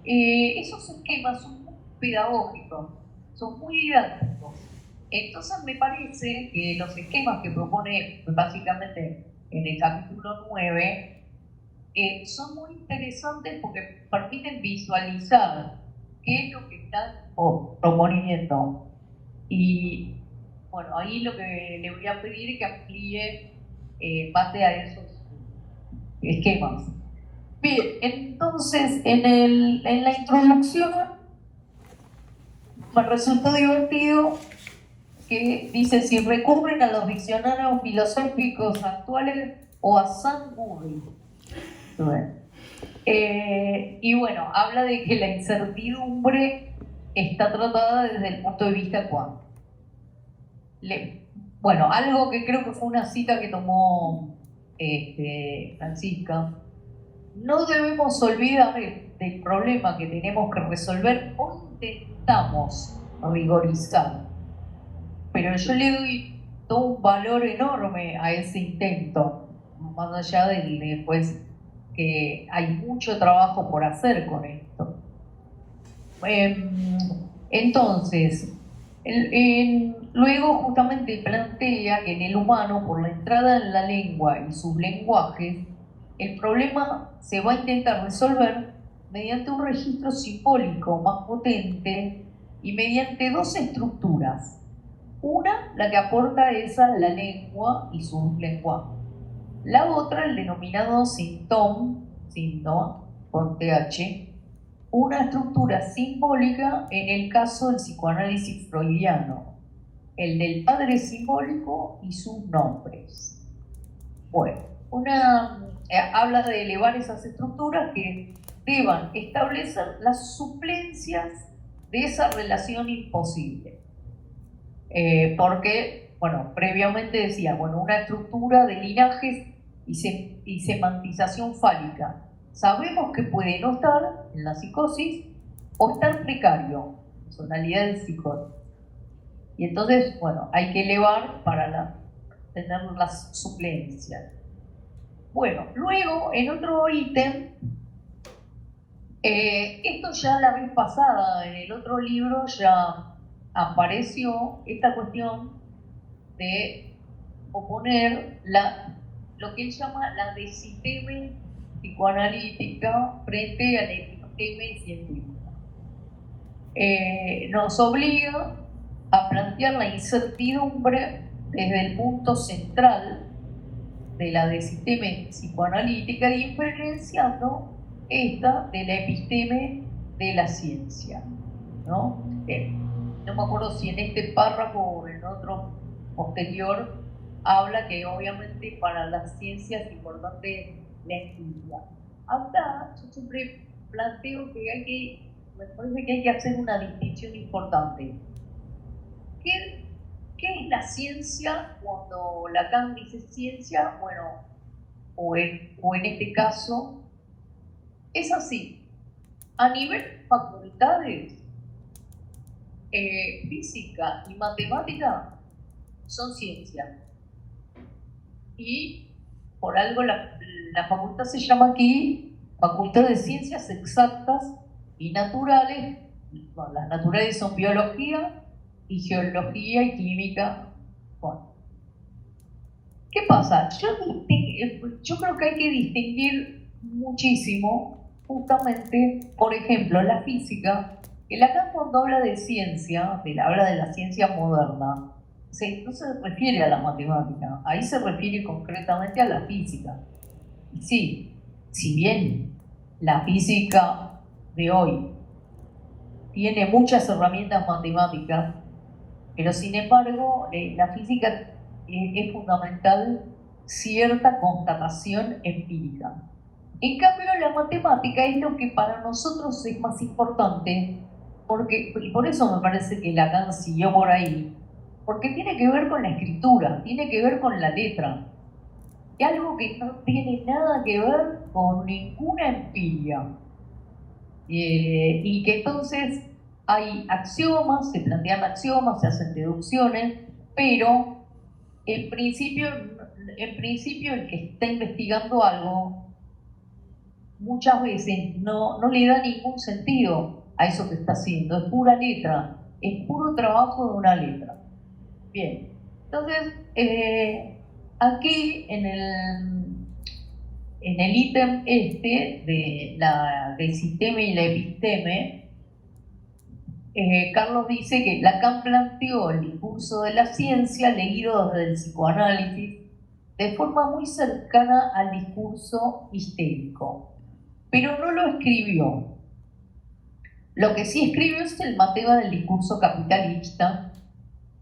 esos esquemas son muy pedagógicos, son muy didácticos. Entonces me parece que los esquemas que propone básicamente en el capítulo 9 son muy interesantes porque permiten visualizar qué es lo que están proponiendo. Y bueno, ahí lo que le voy a pedir es que amplíe base a esos esquemas. Bien, entonces en la introducción me resultó divertido que dice: si recurren a los diccionarios filosóficos actuales o a Sandburg. Bueno. Y bueno, habla de que la incertidumbre está tratada desde el punto de vista cuántico. Bueno, algo que creo que fue una cita que tomó Francisca: no debemos olvidar del problema que tenemos que resolver o intentamos rigorizar. Pero yo le doy todo un valor enorme a ese intento, más allá de después que hay mucho trabajo por hacer con esto. Entonces, luego justamente plantea que en el humano, por la entrada en la lengua y sus lenguajes, el problema se va a intentar resolver mediante un registro simbólico más potente y mediante dos estructuras. Una, la que aporta esa la lengua y sus lenguajes. La otra, el denominado síntoma, con TH, una estructura simbólica en el caso del psicoanálisis freudiano, el del padre simbólico y sus nombres. Bueno, habla de elevar esas estructuras que deban establecer las suplencias de esa relación imposible. Porque, bueno, previamente decía, bueno, una estructura de linajes y semantización fálica. Sabemos que puede no estar en la psicosis o estar precario, personalidad del psicólogo. Y entonces, bueno, hay que elevar para tener las suplencias. Bueno, luego, en otro ítem, esto ya la vez pasada, en el otro libro ya apareció esta cuestión de oponer lo que él llama la desiteme psicoanalítica frente a la episteme científica. Nos obliga a plantear la incertidumbre desde el punto central de la desiteme psicoanalítica, diferenciando esta de la episteme de la ciencia, ¿no? No me acuerdo si en este párrafo o en otro posterior habla que obviamente para la ciencia es importante la empiria. Acá yo siempre planteo que me parece que hay que hacer una distinción importante. ¿Qué es la ciencia cuando Lacan dice ciencia? Bueno, o en este caso, es así. A nivel facultades, física y matemática son ciencia. Y por algo la facultad se llama aquí Facultad de Ciencias Exactas y Naturales. Bueno, las naturales son biología y geología y química. Bueno, ¿qué pasa? Yo creo que hay que distinguir muchísimo, justamente, por ejemplo, la física, que Lacan cuando habla de ciencia, habla de la ciencia moderna, no se refiere a la matemática, ahí se refiere concretamente a la física. Y sí, si bien la física de hoy tiene muchas herramientas matemáticas, pero sin embargo la física es fundamental cierta constatación empírica. En cambio, la matemática es lo que para nosotros es más importante, y por eso me parece que Lacan siguió por ahí, porque tiene que ver con la escritura, tiene que ver con la letra, y algo que no tiene nada que ver con ninguna empiria. Y que entonces hay axiomas, se plantean axiomas, se hacen deducciones, pero en principio el que está investigando algo muchas veces no le da ningún sentido a eso que está haciendo, es pura letra, es puro trabajo de una letra. Bien, entonces aquí en el ítem del sistema y la episteme, Carlos dice que Lacan planteó el discurso de la ciencia leído desde el psicoanálisis de forma muy cercana al discurso histérico, pero no lo escribió. Lo que sí escribió es el mateba del discurso capitalista,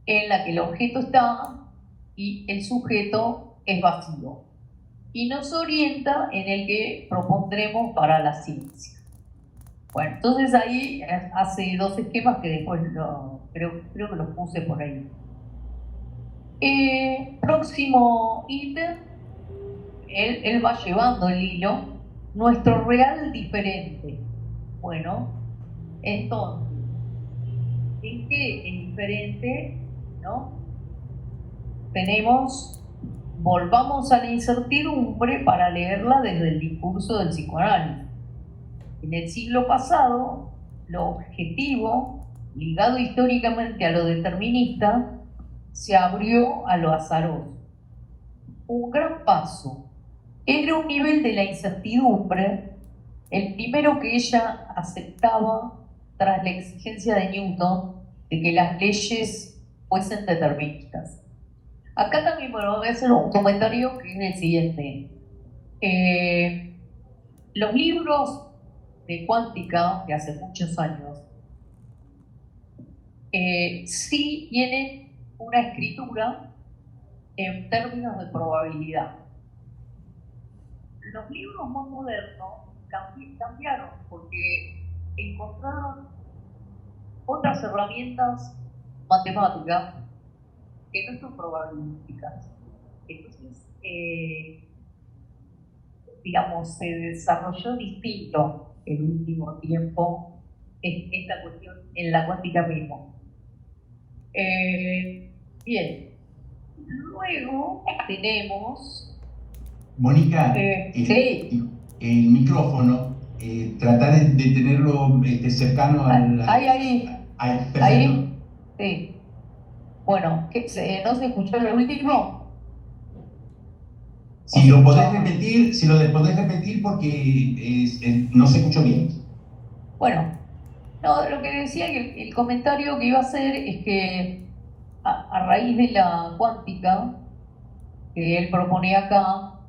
en la que el objeto está y el sujeto es vacío, y nos orienta en el que propondremos para la ciencia. Bueno, entonces ahí hace dos esquemas que después creo que los puse por ahí. Próximo ítem, él va llevando el hilo, nuestro real diferente. Bueno, entonces, ¿en qué es diferente? ¿No? Volvamos a la incertidumbre para leerla desde el discurso del psicoanálisis. En el siglo pasado, lo objetivo, ligado históricamente a lo determinista, se abrió a lo azaroso. Un gran paso. Era un nivel de la incertidumbre, el primero que ella aceptaba tras la exigencia de Newton de que las leyes fuesen deterministas. Acá también voy a hacer un comentario que es el siguiente. Los libros de cuántica de hace muchos años sí tienen una escritura en términos de probabilidad. Los libros más modernos cambiaron porque encontraron otras herramientas matemáticas que no son probabilísticas. Entonces, digamos, se desarrolló distinto el último tiempo esta cuestión en la cuántica mismo. Bien, luego tenemos... Mónica, sí. El micrófono, tratar de tenerlo cercano al... Ahí. Perfecto. Ahí. Sí. Bueno, ¿no se escuchó lo último? Si lo podés repetir porque no se escuchó bien. Bueno, no, lo que decía que el comentario que iba a hacer es que a raíz de la cuántica que él propone acá,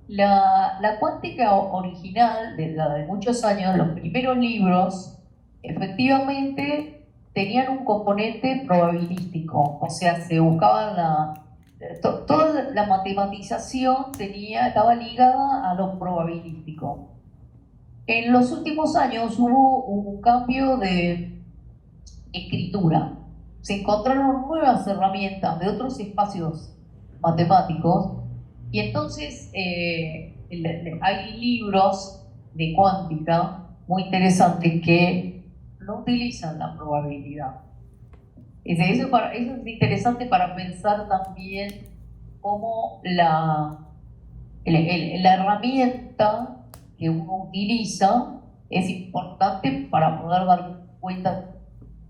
La cuántica original, de la de muchos años, los primeros libros, efectivamente tenían un componente probabilístico, o sea, se buscaba toda la matematización estaba ligada a lo probabilístico. En los últimos años hubo un cambio de escritura. Se encontraron nuevas herramientas de otros espacios matemáticos y entonces hay libros de cuántica muy interesantes que no utilizan la probabilidad. Eso es interesante para pensar también cómo la herramienta que uno utiliza es importante para poder dar cuenta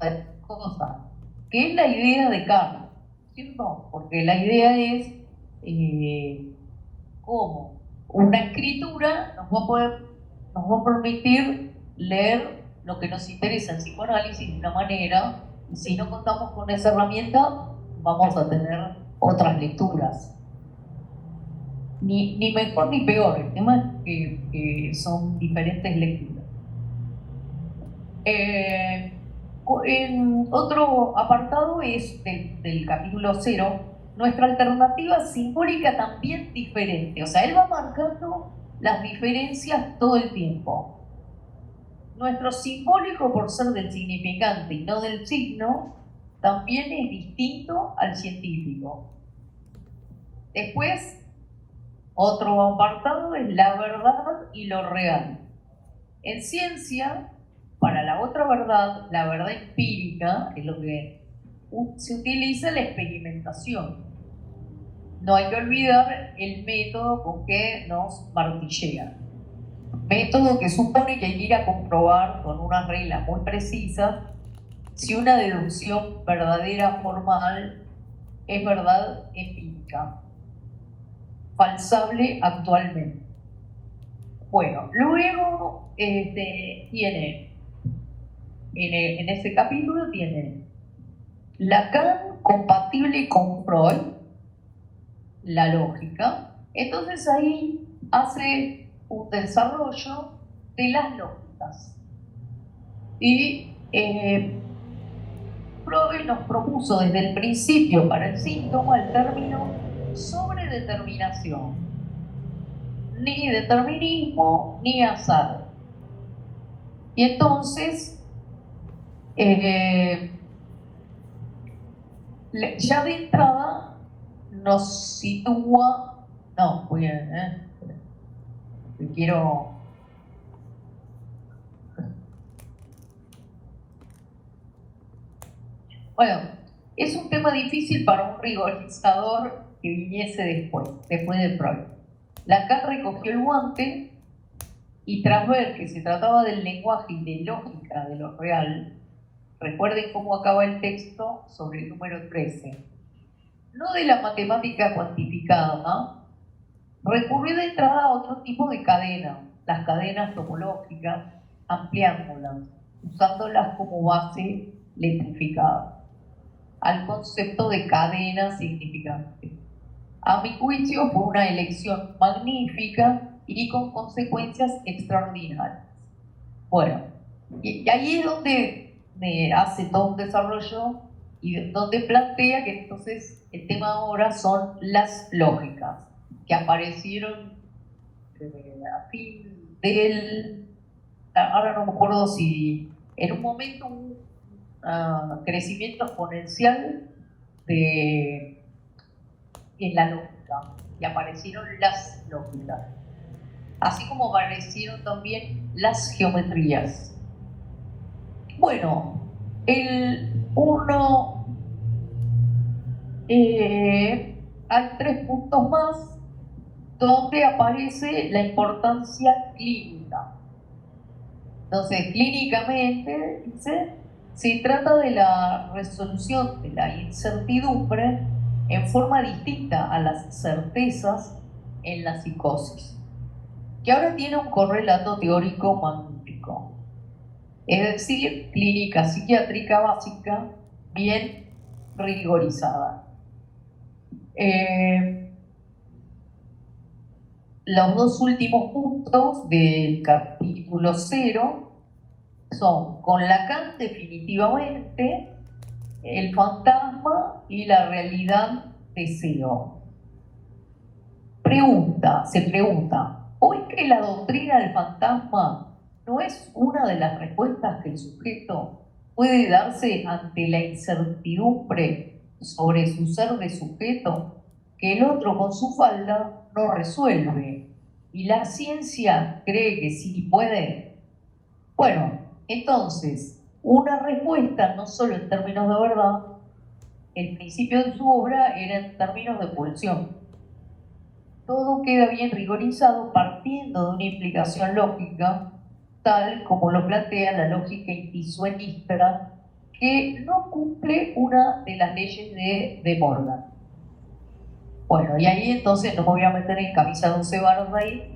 de cosas, que es la idea de Carl, ¿cierto? Porque la idea es cómo una escritura nos va a permitir leer lo que nos interesa en psicoanálisis de una manera, y si no contamos con esa herramienta, vamos a tener otras lecturas. Ni mejor ni peor, el tema es que son diferentes lecturas. En otro apartado es del capítulo 0, nuestra alternativa simbólica también diferente. O sea, él va marcando las diferencias todo el tiempo. Nuestro simbólico, por ser del significante y no del signo, también es distinto al científico. Después, otro apartado es la verdad y lo real. En ciencia, para la otra verdad, la verdad empírica, es lo que se utiliza la experimentación. No hay que olvidar el método con que nos martillean. Método que supone que hay que ir a comprobar con unas reglas muy precisas si una deducción verdadera formal es verdad empírica, falsable actualmente. Bueno, luego tiene, en ese capítulo tiene Lacan compatible con Freud, la lógica. Entonces ahí hace un desarrollo de las lógicas. Y Freud nos propuso desde el principio para el síntoma el término sobredeterminación. Ni determinismo ni azar. Y entonces, ya de entrada nos sitúa. No, muy bien, quiero. Bueno, es un tema difícil para un rigorizador que viniese después de Freud. Lacan recogió el guante y tras ver que se trataba del lenguaje y de lógica de lo real, recuerden cómo acaba el texto sobre el número 13, no de la matemática cuantificada, ¿no? Recurrió de entrada a otro tipo de cadena, las cadenas topológicas, ampliándolas, usándolas como base letrificada, al concepto de cadena significante. A mi juicio fue una elección magnífica y con consecuencias extraordinarias. Bueno, y ahí es donde hace todo un desarrollo y donde plantea que entonces el tema ahora son las lógicas que aparecieron a fin ahora no me acuerdo si en un momento un crecimiento exponencial en la lógica y aparecieron las lógicas, así como aparecieron también las geometrías. Bueno, hay 3 puntos más donde aparece la importancia clínica. Entonces, clínicamente, dice, se trata de la resolución de la incertidumbre en forma distinta a las certezas en la psicosis, que ahora tiene un correlato teórico magnífico. Es decir, clínica psiquiátrica básica bien rigorizada. los dos últimos puntos del capítulo 0 son con Lacan definitivamente, el fantasma y la realidad deseo. Se pregunta, ¿hoy que la doctrina del fantasma no es una de las respuestas que el sujeto puede darse ante la incertidumbre sobre su ser de sujeto que el otro con su falda no resuelve? ¿Y la ciencia cree que sí puede? Bueno, entonces, una respuesta no solo en términos de verdad, el principio de su obra era en términos de pulsión. Todo queda bien rigorizado partiendo de una implicación lógica, tal como lo plantea la lógica intisuenista, que no cumple una de las leyes de Morgan. Bueno, y ahí entonces no me voy a meter en camisa de 11 varos ahí.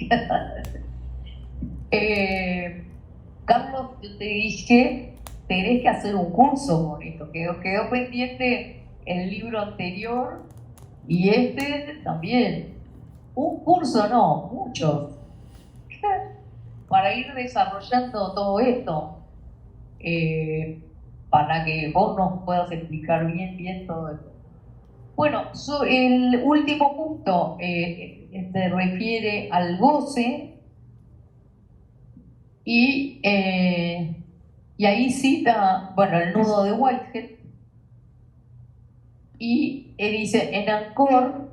Carlos, yo te dije, tenés que hacer un curso con esto. Quedó pendiente el libro anterior y este también. Un curso no, muchos. Para ir desarrollando todo esto. Para que vos nos puedas explicar bien todo esto. Bueno, el último punto se refiere al goce y ahí cita, bueno, el nudo de Whitehead y dice, en Angkor,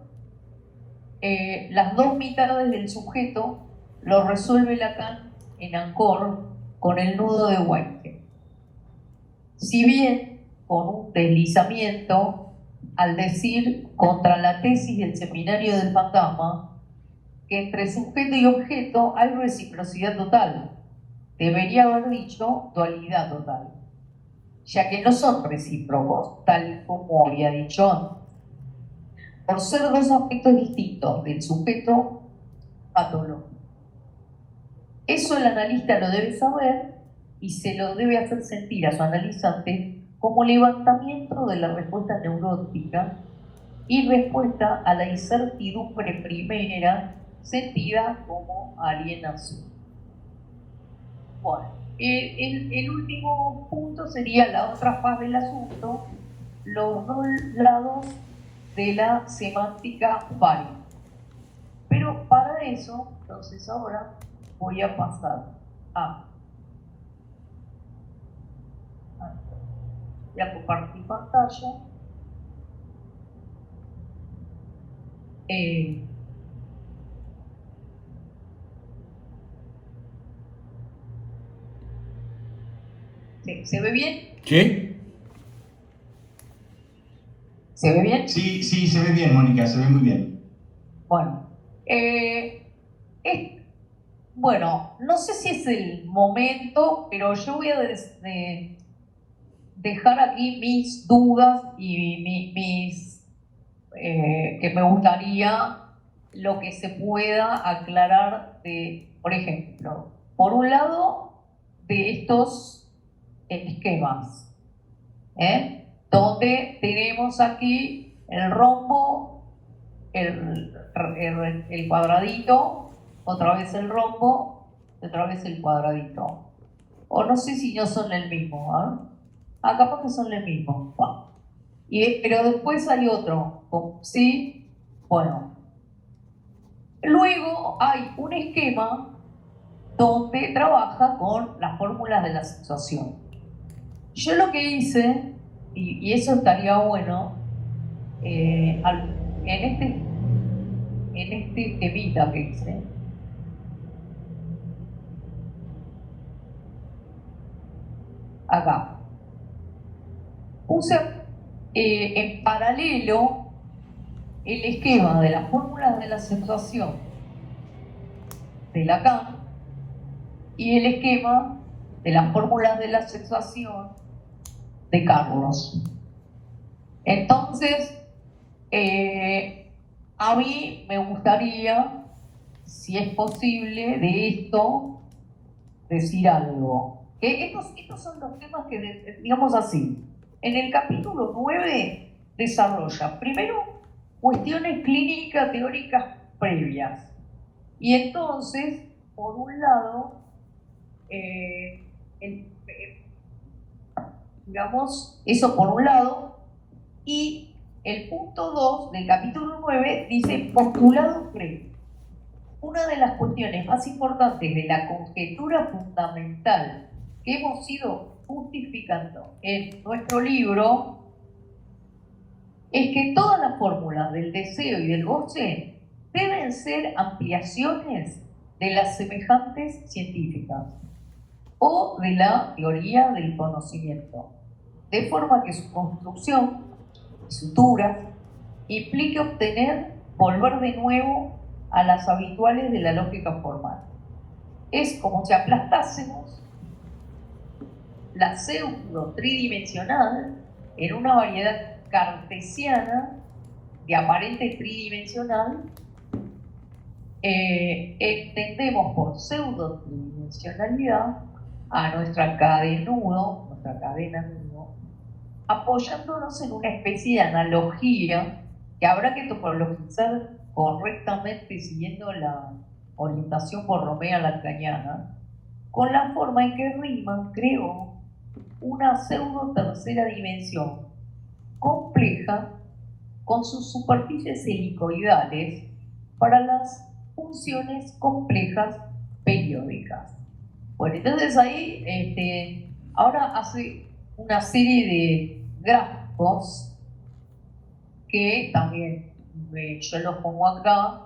las dos mitades del sujeto lo resuelve Lacan en Angkor con el nudo de Whitehead. Si bien con un deslizamiento al decir contra la tesis del seminario del fantasma que entre sujeto y objeto hay reciprocidad total. Debería haber dicho dualidad total, ya que no son recíprocos, tal como había dicho antes. Por ser dos aspectos distintos del sujeto patológico. Eso el analista lo debe saber y se lo debe hacer sentir a su analizante como levantamiento de la respuesta neurótica y respuesta a la incertidumbre primera sentida como alienación. Bueno, el último punto sería la otra faz del asunto, los dos lados de la semántica válida. Pero para eso, entonces ahora voy a pasar voy a compartir pantalla. ¿Se ve bien? ¿Sí? ¿Se ve bien? Sí, se ve bien, Mónica, se ve muy bien. Bueno, bueno, no sé si es el momento, pero yo voy a dejar aquí mis dudas y que me gustaría lo que se pueda aclarar de, por ejemplo, por un lado, de estos esquemas, donde tenemos aquí el rombo, el cuadradito, otra vez el rombo, otra vez el cuadradito. O no sé si no son el mismo, capaz que son el mismo. Bueno. Pero después hay otro, ¿sí? Bueno. Luego hay un esquema donde trabaja con las fórmulas de la sensación. Yo lo que hice, y eso estaría bueno, en este temita que hice, acá, puse en paralelo el esquema de las fórmulas de la acentuación de Lacan y el esquema de las fórmulas de la acentuación de Carlos. Entonces, a mí me gustaría, si es posible, de esto decir algo. Estos son los temas que, digamos así, en el capítulo 9 desarrolla, primero, cuestiones clínicas teóricas previas. Y entonces, por un lado, digamos, eso por un lado, y el punto 2 del capítulo 9 dice postulado pre. Una de las cuestiones más importantes de la conjetura fundamental que hemos ido justificando en nuestro libro es que todas las fórmulas del deseo y del goce deben ser ampliaciones de las semejantes científicas o de la teoría del conocimiento, de forma que su construcción, suturas, implique volver de nuevo a las habituales de la lógica formal. Es como si aplastásemos la pseudo tridimensional en una variedad cartesiana de aparente tridimensional. Entendemos por pseudo tridimensionalidad a nuestra cadena nudo, apoyándonos en una especie de analogía que habrá que topologizar correctamente siguiendo la orientación borromea lacaniana, con la forma en que Riemann creó una pseudo tercera dimensión compleja con sus superficies helicoidales para las funciones complejas periódicas. Bueno, entonces ahí ahora hace una serie de gráficos que también yo los pongo acá.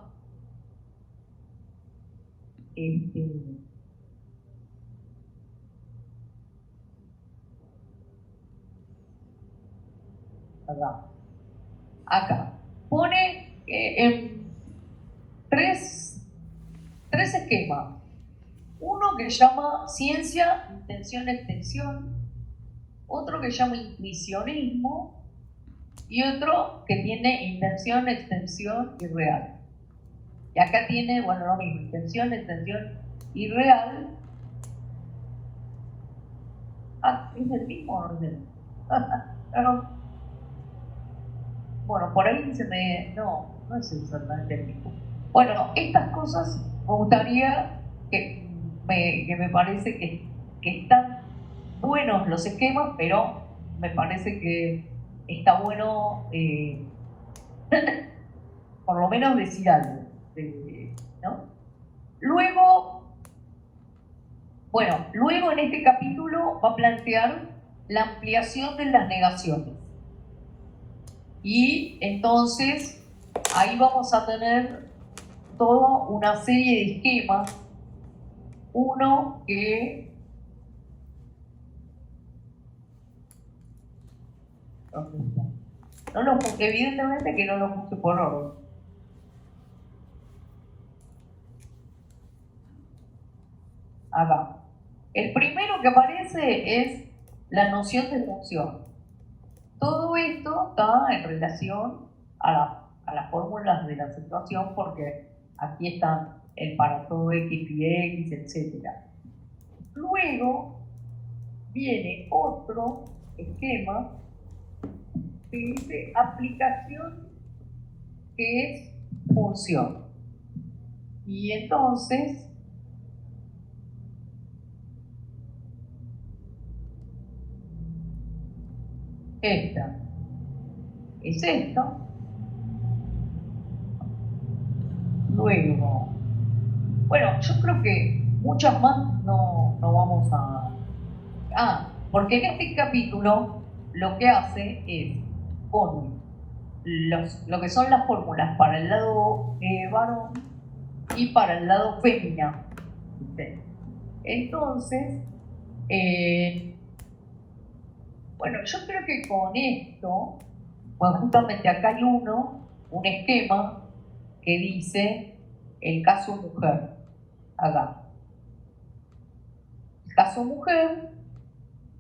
Acá. Pone en tres esquemas. Uno que llama ciencia, intención, extensión. Otro que llama intuicionismo. Y otro que tiene intención, extensión y real. Y acá tiene, bueno, lo mismo, intención, extensión y real. Ah, ¿es el mismo orden? Claro. Bueno, por ahí no es exactamente el mismo. Bueno, estas cosas me gustaría que me parece que están buenos los esquemas, pero me parece que está bueno por lo menos decir algo, ¿no? Luego en este capítulo va a plantear la ampliación de las negaciones. Y entonces ahí vamos a tener toda una serie de esquemas. Uno que evidentemente que no lo puse por orden. Acá. El primero que aparece es la noción de función. Todo esto está en relación a las fórmulas de la situación, porque aquí están el para todo x y x, etc. Luego viene otro esquema que dice aplicación, que es función. Y entonces esta es esto. Luego, bueno, yo creo que muchas más no vamos a... porque en este capítulo lo que hace es pone lo que son las fórmulas para el lado varón y para el lado fémina. Entonces, bueno, yo creo que con esto, bueno, justamente acá hay un esquema que dice el caso mujer. Acá. El caso mujer.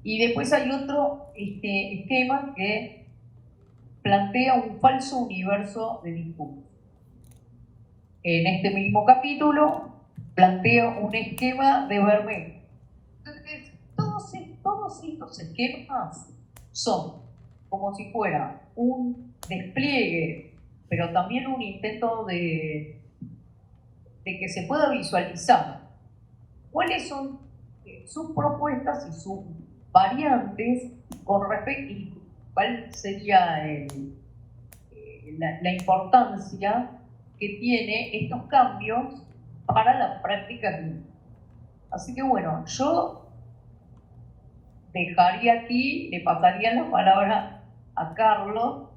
Y después hay otro esquema que plantea un falso universo de discurso. En este mismo capítulo plantea un esquema de Vermeer. Entonces, todos estos esquemas son como si fuera un despliegue, pero también un intento de de que se pueda visualizar cuáles son sus propuestas y sus variantes con respecto y cuál sería la importancia que tiene estos cambios para la práctica clínica. Así que bueno, yo dejaría aquí, le pasaría la palabra a Carlos.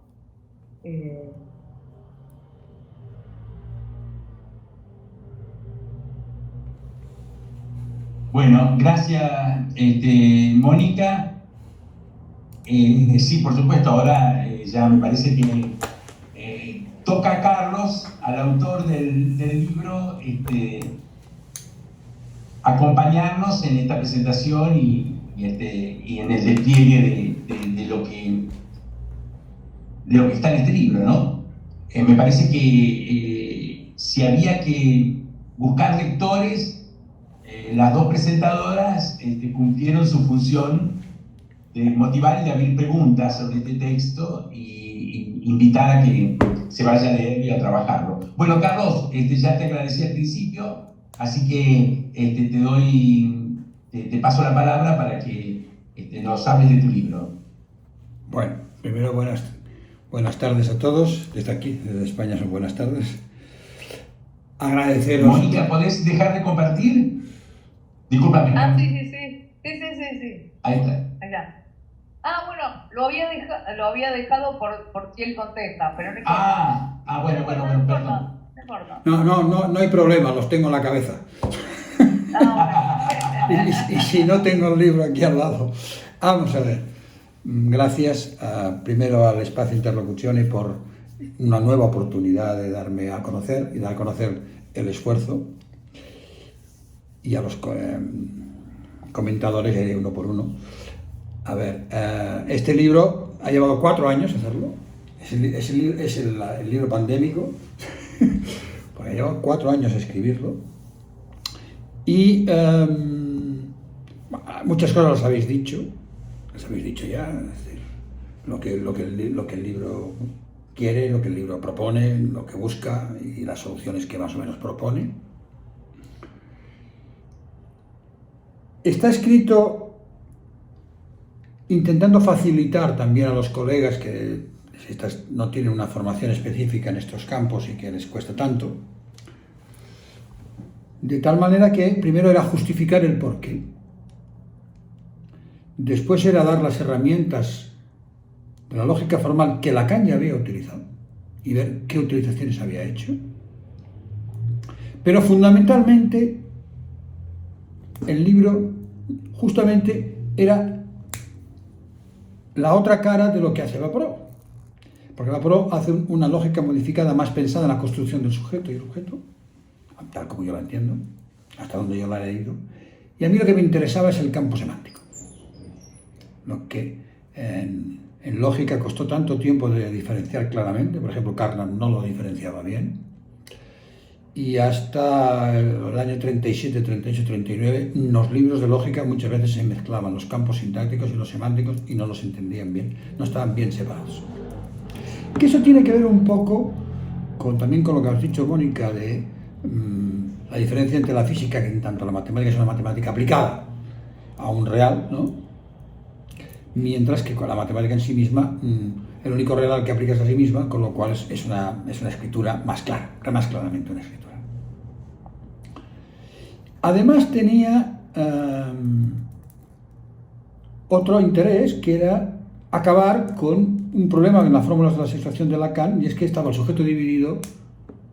Bueno, gracias, Mónica. Sí, por supuesto, ahora ya me parece que toca a Carlos, al autor del libro, acompañarnos en esta presentación y en el despliegue de lo que está en este libro, ¿no? Me parece que si había que buscar lectores, las dos presentadoras cumplieron su función de motivar y de abrir preguntas sobre este texto y invitar a que se vaya a leer y a trabajarlo. Bueno, Carlos, ya te agradecí al principio, así que te paso la palabra para que nos hables de tu libro. Bueno, primero buenas tardes a todos. Desde aquí, desde España, son buenas tardes. Agradeceros. Mónica, ¿podés dejar de compartir? Discúlpame. Ah, sí. Ahí está. Ahí está. Ah, bueno, lo había dejado por si él contesta, pero no importa. Bueno, perdón. No importa. No hay problema, los tengo en la cabeza. Y si no, tengo el libro aquí al lado. Vamos a ver. Gracias primero al Espacio Interlocuzioni por una nueva oportunidad de darme a conocer y dar a conocer el esfuerzo, y a los comentadores, ya iré uno por uno. A ver, este libro ha llevado 4 años hacerlo. Es el libro pandémico, porque ha llevado 4 años escribirlo. Y muchas cosas las habéis dicho ya, es decir, lo que el libro quiere, lo que el libro propone, lo que busca y las soluciones que más o menos propone. Está escrito intentando facilitar también a los colegas que no tienen una formación específica en estos campos y que les cuesta tanto, de tal manera que primero era justificar el porqué, después era dar las herramientas de la lógica formal que Lacan ya había utilizado y ver qué utilizaciones había hecho, pero fundamentalmente el libro justamente era la otra cara de lo que hace Vaporó, porque Vaporó hace una lógica modificada más pensada en la construcción del sujeto y el objeto, tal como yo la entiendo, hasta donde yo la he leído, y a mí lo que me interesaba es el campo semántico, lo que en lógica costó tanto tiempo de diferenciar claramente. Por ejemplo, Carnap no lo diferenciaba bien, y hasta el año 37, 38, 39, en los libros de lógica muchas veces se mezclaban los campos sintácticos y los semánticos y no los entendían bien, no estaban bien separados. Que eso tiene que ver un poco también con lo que has dicho, Mónica, de la diferencia entre la física, que en tanto la matemática es una matemática aplicada a un real, ¿no? Mientras que con la matemática en sí misma, el único real que aplicas a sí misma, con lo cual es una escritura más clara, más claramente una escritura. Además tenía otro interés, que era acabar con un problema en las fórmulas de la satisfacción de Lacan, y es que estaba el sujeto dividido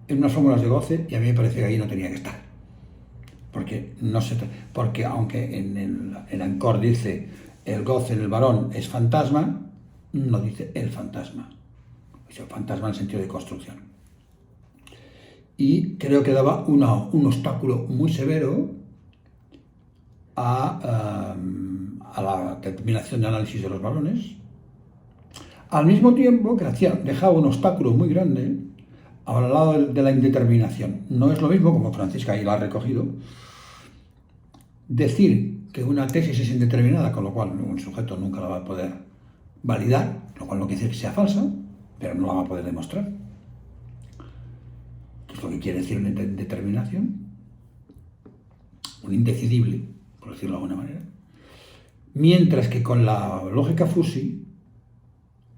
en unas fórmulas de goce, y a mí me parece que ahí no tenía que estar. Porque aunque en Ancor dice el goce en el varón es fantasma, no dice el fantasma. Dice fantasma en el sentido de construcción. Y creo que daba un obstáculo muy severo a la determinación de análisis de los varones, al mismo tiempo que dejaba un obstáculo muy grande al lado de la indeterminación. No es lo mismo, como Francisca ahí lo ha recogido, decir que una tesis es indeterminada, con lo cual un sujeto nunca la va a poder validar, lo cual no quiere decir que sea falsa, pero no la va a poder demostrar. lo que quiere decir una determinación, un indecidible, por decirlo de alguna manera. Mientras que con la lógica Fuzzy,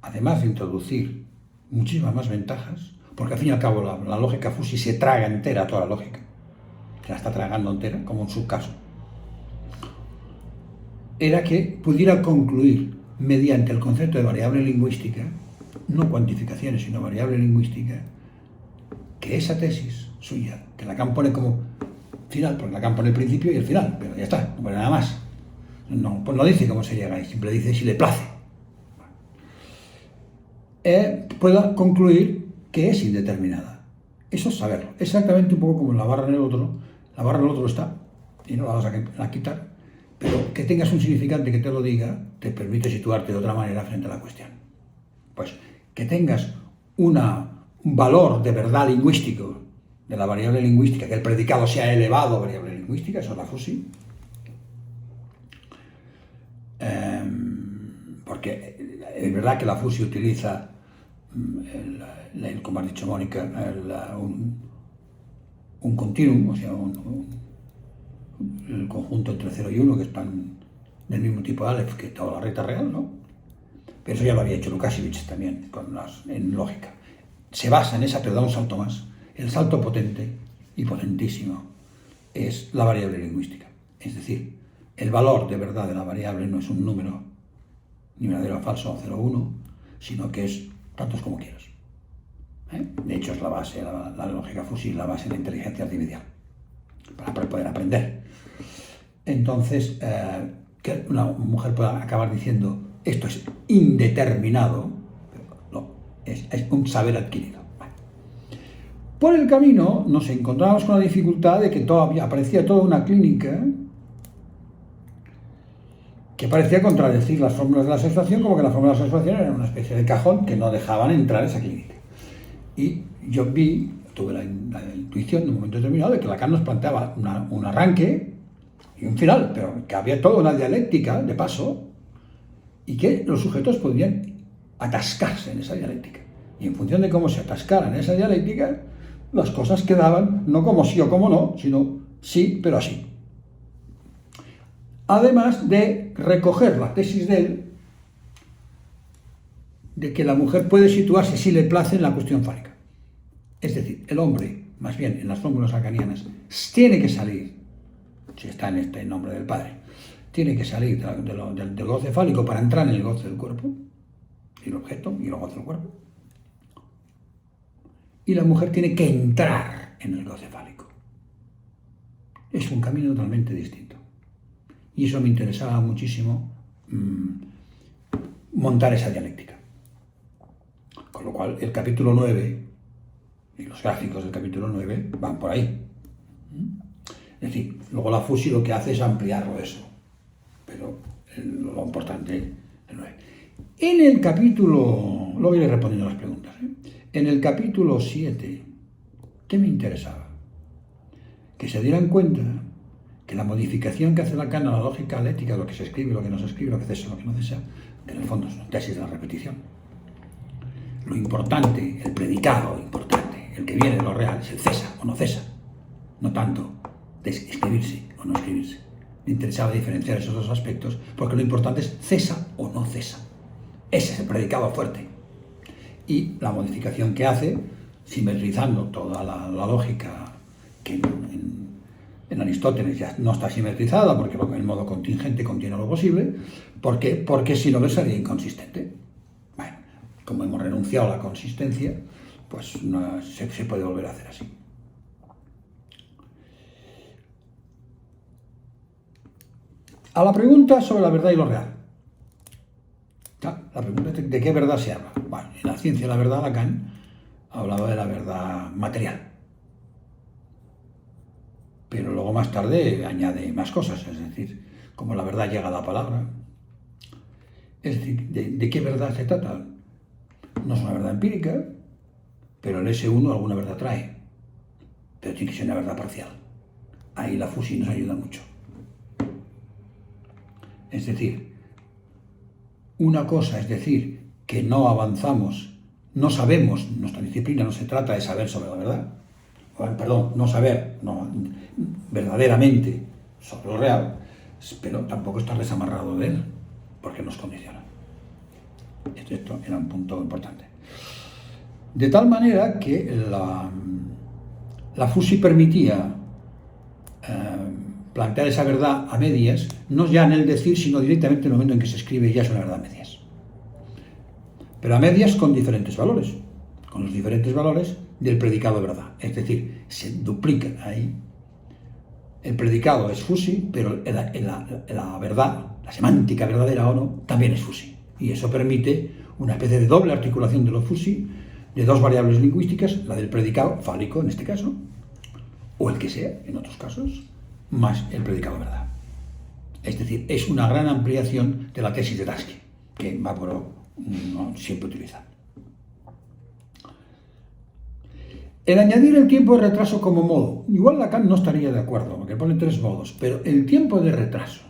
además de introducir muchísimas más ventajas, porque al fin y al cabo la lógica Fuzzy se traga entera toda la lógica, se la está tragando entera, como en su caso, era que pudiera concluir mediante el concepto de variable lingüística, no cuantificaciones, sino variable lingüística, que esa tesis suya, que Lacan pone como final, porque Lacan pone el principio y el final, pero ya está, no pone nada más. No, pues no dice cómo se llega ahí, siempre dice si le place. Pueda concluir que es indeterminada. Eso es saberlo. Exactamente un poco como en la barra en el otro. La barra en el otro está, y no la vas a quitar, pero que tengas un significante que te lo diga, te permite situarte de otra manera frente a la cuestión. Pues que tengas un valor de verdad lingüístico de la variable lingüística, que el predicado sea elevado a variable lingüística, eso es la Fuzzy. Porque es verdad que la Fuzzy utiliza, como ha dicho Mónica, un continuum, o sea, el conjunto entre 0 y 1, que están del mismo tipo de Aleph que toda la recta real, ¿no? Pero eso ya lo había hecho Lukasiewicz también, en lógica. Se basa en esa, pero da un salto más. El salto potente y potentísimo es la variable lingüística. Es decir, el valor de verdad de la variable no es un número ni verdadero o falso, 0 o 1, sino que es tantos como quieras. De hecho, es la base, la lógica Fuzzy, la base de la inteligencia artificial, para poder aprender. Entonces, que una mujer pueda acabar diciendo esto es indeterminado, no, es un saber adquirido. Por el camino nos encontramos con la dificultad de que todavía aparecía toda una clínica que parecía contradecir las fórmulas de la satisfacción, como que las fórmulas de la satisfacción eran una especie de cajón que no dejaban entrar a esa clínica. Y yo tuve la intuición en un momento determinado de que Lacan nos planteaba un arranque y un final, pero que había toda una dialéctica de paso y que los sujetos podían atascarse en esa dialéctica. Y en función de cómo se atascaran en esa dialéctica, las cosas quedaban no como sí o como no, sino sí, pero así. Además de recoger la tesis de él, de que la mujer puede situarse si le place en la cuestión fálica. Es decir, el hombre, más bien en las fórmulas lacanianas, tiene que salir, si está en nombre del padre, tiene que salir del goce fálico para entrar en el goce del cuerpo, y el objeto, y el goce del cuerpo. Y la mujer tiene que entrar en el goce fálico. Es un camino totalmente distinto. Y eso me interesaba muchísimo montar esa dialéctica. Con lo cual, el capítulo 9 y los gráficos del capítulo 9 van por ahí. Es decir, luego la Fuzzy lo que hace es ampliarlo eso. Pero lo importante es el 9. En el capítulo, luego iré respondiendo a las preguntas. En el capítulo 7, ¿qué me interesaba? Que se dieran cuenta que la modificación que hace Lacan a la lógica dialéctica, lo que se escribe, lo que no se escribe, lo que cesa, lo que no cesa, que en el fondo es una tesis de la repetición. Lo importante, el predicado importante, el que viene de lo real, es el cesa o no cesa, no tanto de escribirse o no escribirse. Me interesaba diferenciar esos dos aspectos, porque lo importante es cesa o no cesa. Ese es el predicado fuerte. Y la modificación que hace, simetrizando toda la lógica que en Aristóteles ya no está simetrizada, porque el modo contingente contiene lo posible, porque si no le sería inconsistente. Bueno, como hemos renunciado a la consistencia, pues no, se puede volver a hacer así. A la pregunta sobre la verdad y lo real. La pregunta es de qué verdad se habla. Bueno, en la ciencia de la verdad, Lacan hablaba de la verdad material. Pero luego más tarde añade más cosas, es decir, como la verdad llega a la palabra. Es decir, ¿de qué verdad se trata? No es una verdad empírica, pero el S1 alguna verdad trae. Pero tiene que ser una verdad parcial. Ahí la Fuzzy nos ayuda mucho. Es decir, una cosa es decir que no avanzamos, no sabemos, nuestra disciplina no se trata de saber sobre la verdad, perdón, no saber verdaderamente sobre lo real, pero tampoco estar desamarrado de él, porque nos condiciona. Esto era un punto importante. De tal manera que la FUSI permitía plantear esa verdad a medias, no ya en el decir, sino directamente en el momento en que se escribe ya es una verdad a medias. Pero a medias con diferentes valores, con los diferentes valores del predicado de verdad. Es decir, se duplica ahí. El predicado es FUSI, pero la verdad, la semántica verdadera o no, también es FUSI. Y eso permite una especie de doble articulación de los FUSI, de dos variables lingüísticas, la del predicado fálico en este caso, o el que sea en otros casos, más el predicado verdad. Es decir, es una gran ampliación de la tesis de Tarski, que Vaporov no siempre utiliza. El añadir el tiempo de retraso como modo, igual Lacan no estaría de acuerdo, porque pone 3 modos, pero el tiempo de retraso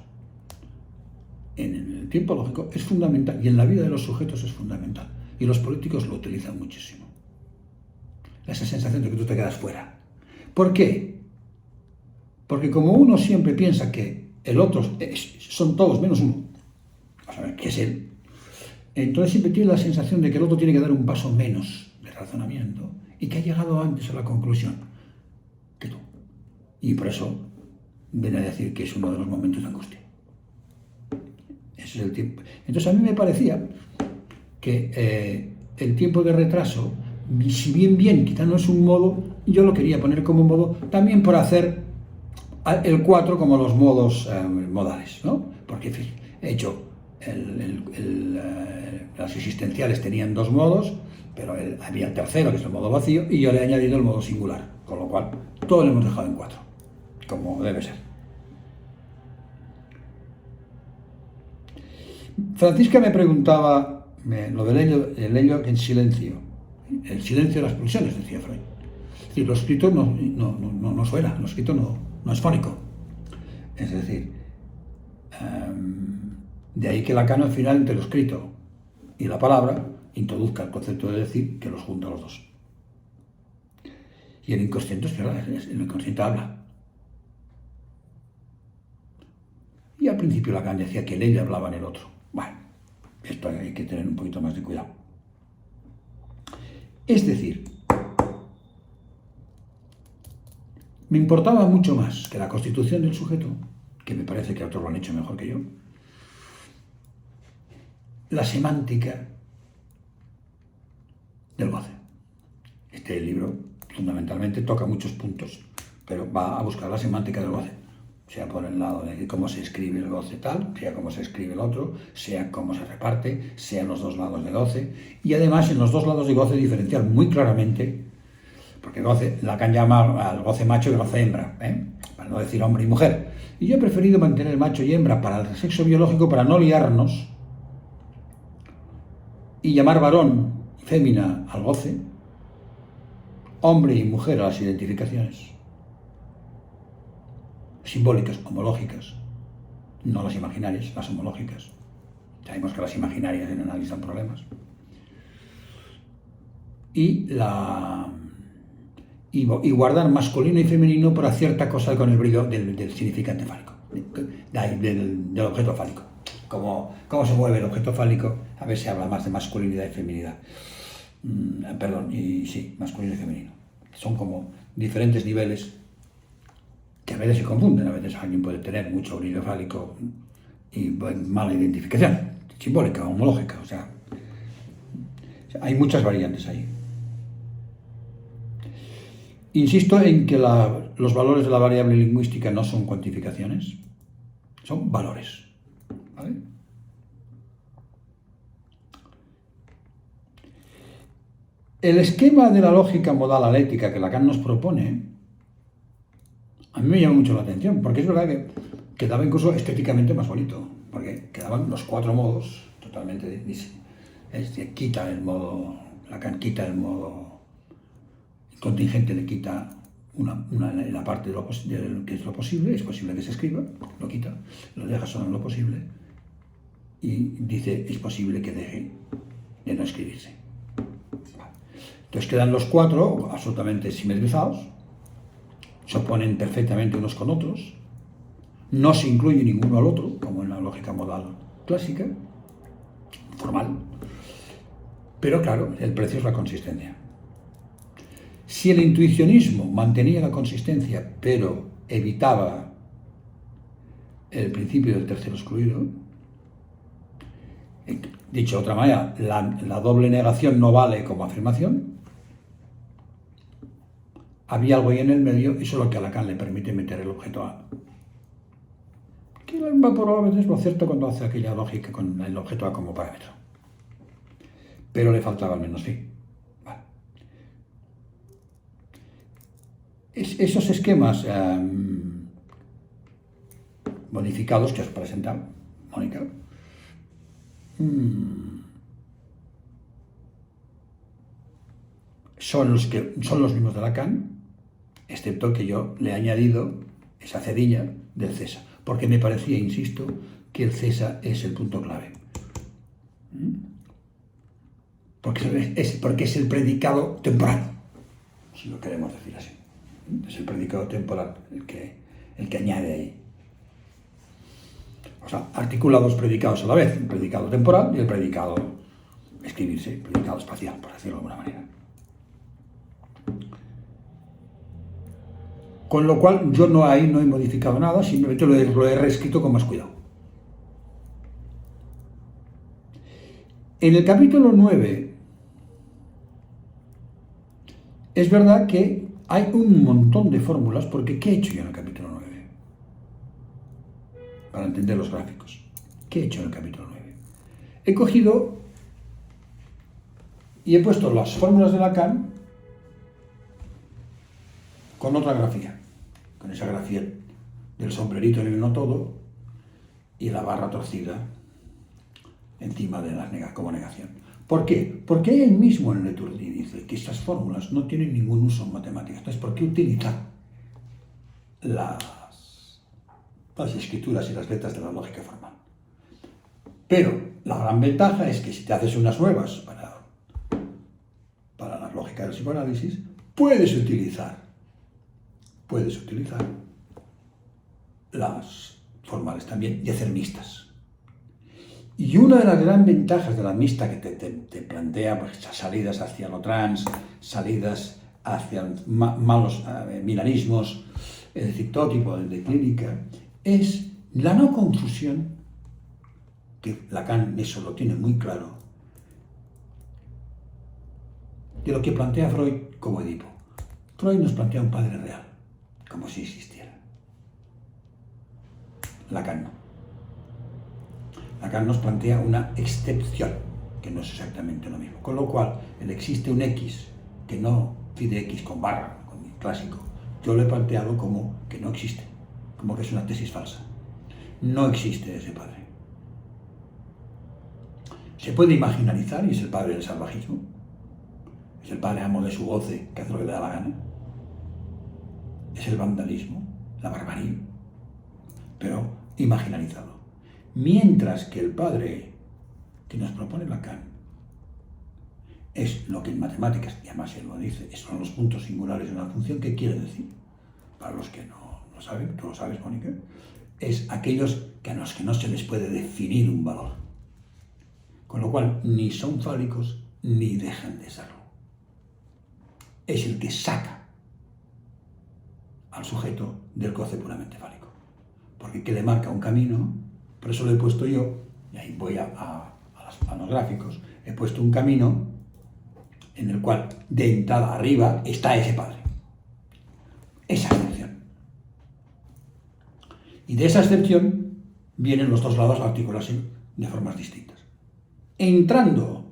en el tiempo lógico es fundamental y en la vida de los sujetos es fundamental. Y los políticos lo utilizan muchísimo. Esa sensación de que tú te quedas fuera. ¿Por qué? Porque como uno siempre piensa que el otro son todos menos uno, vamos a ver, que es él, entonces siempre tiene la sensación de que el otro tiene que dar un paso menos de razonamiento y que ha llegado antes a la conclusión que tú. Y por eso viene a decir que es uno de los momentos de angustia. Ese es el tiempo. Entonces a mí me parecía que el tiempo de retraso, si bien quizá no es un modo, yo lo quería poner como un modo también por hacer el 4 como los modos modales, ¿no? Porque he hecho las existenciales tenían 2 modos, pero había el tercero, que es el modo vacío, y yo le he añadido el modo singular, con lo cual todo lo hemos dejado en 4, como debe ser. Francisca me preguntaba lo del ello en silencio, el silencio de las pulsiones, decía Freud. Es decir, lo escrito no suena, lo escrito no es fónico. Es decir, de ahí que Lacan al final entre lo escrito y la palabra introduzca el concepto de decir que los junta a los dos. Y el inconsciente, el inconsciente habla. Y al principio Lacan decía que el ello hablaba en el otro. Bueno, esto hay que tener un poquito más de cuidado. Es decir, me importaba mucho más que la constitución del sujeto, que me parece que otros lo han hecho mejor que yo, la semántica del goce. Este libro fundamentalmente toca muchos puntos, pero va a buscar la semántica del goce, sea por el lado de cómo se escribe el goce tal, sea cómo se escribe el otro, sea cómo se reparte, sea en los dos lados de goce, y además en los dos lados de goce diferenciar muy claramente, porque goce, Lacan llama al goce macho y al goce hembra, para no decir hombre y mujer, y yo he preferido mantener macho y hembra para el sexo biológico para no liarnos, y llamar varón y fémina al goce, hombre y mujer a las identificaciones simbólicas, homológicas, no las imaginarias, las homológicas. Sabemos que las imaginarias no analizan problemas. Y guardar masculino y femenino para cierta cosa con el brillo del significante fálico, del objeto fálico. Cómo se mueve el objeto fálico, a ver si habla más de masculinidad y feminidad. Masculino y femenino. Son como diferentes niveles que a veces se confunden. A veces alguien puede tener mucho brillo fálico y mala identificación simbólica, homológica. O sea, hay muchas variantes ahí. Insisto en que los valores de la variable lingüística no son cuantificaciones, son valores. ¿Vale? El esquema de la lógica modal aléctica que Lacan nos propone, a mí me llama mucho la atención, porque es verdad que quedaba incluso estéticamente más bonito, porque quedaban los 4 modos totalmente quita el modo, Lacan quita el modo contingente, le quita la parte de lo que es lo posible, es posible que se escriba, lo quita, lo deja solo en lo posible, y dice, es posible que deje de no escribirse. Entonces quedan los 4 absolutamente simetrizados, se oponen perfectamente unos con otros, no se incluye ninguno al otro, como en la lógica modal clásica, formal, pero claro, el precio es la consistencia. Si el intuicionismo mantenía la consistencia, pero evitaba el principio del tercero excluido, dicho de otra manera, la doble negación no vale como afirmación, había algo ahí en el medio, eso es lo que a Lacan le permite meter el objeto A. Que el Vaporov a veces lo acerta cuando hace aquella lógica con el objeto A como parámetro. Pero le faltaba al menos fin. Vale. Esos esquemas modificados que os he presentado, Mónica, son los mismos de Lacan, excepto que yo le he añadido esa cedilla del César, porque me parecía, insisto, que el César es el punto clave. Porque es el predicado temporal, si lo queremos decir así. Es el predicado temporal el que añade ahí. O sea, articula dos predicados a la vez, el predicado temporal y el predicado escribirse, el predicado espacial, por decirlo de alguna manera. Con lo cual, yo no he modificado nada, simplemente lo he reescrito con más cuidado. En el capítulo 9, es verdad que hay un montón de fórmulas, porque ¿qué he hecho yo en el capítulo 9? Para entender los gráficos. ¿Qué he hecho en el capítulo 9? He cogido y he puesto las fórmulas de Lacan con otra grafía, con esa grafía del sombrerito en el no todo y la barra torcida encima de las como negación. ¿Por qué? Porque él mismo en Leturdi dice que estas fórmulas no tienen ningún uso en matemáticas. Entonces, ¿por qué utilizar las escrituras y las letras de la lógica formal? Pero la gran ventaja es que si te haces unas nuevas para la lógica del psicoanálisis, puedes utilizar las formales también y hacer mixtas. Y una de las grandes ventajas de la mixta que te plantea, pues, salidas hacia lo trans, salidas hacia malos milanismos, es decir, todo tipo de clínica, es la no confusión, que Lacan eso lo tiene muy claro, de lo que plantea Freud como Edipo. Freud nos plantea un padre real, como si existiera. Lacan no. Lacan nos plantea una excepción, que no es exactamente lo mismo. Con lo cual, el existe un X, que no pide X con barra, con el clásico, yo lo he planteado como que no existe, como que es una tesis falsa. No existe ese padre. Se puede imaginarizar, y es el padre del salvajismo, es el padre amo de su goce, que hace lo que le da la gana, es el vandalismo, la barbarie, pero imaginarizado. Mientras que el padre que nos propone Lacan es lo que en matemáticas, y además él lo dice, son los puntos singulares de una función. ¿Qué quiere decir? Para los que no lo saben, tú lo sabes, Mónica, es aquellos a los que no se les puede definir un valor. Con lo cual, ni son fálicos ni dejan de serlo. Es el que saca al sujeto del goce puramente fálico. Porque que le marca un camino, por eso lo he puesto yo, y ahí voy a los gráficos, he puesto un camino en el cual de entrada arriba está ese padre. Esa excepción. Y de esa excepción vienen los dos lados a articularse de formas distintas. Entrando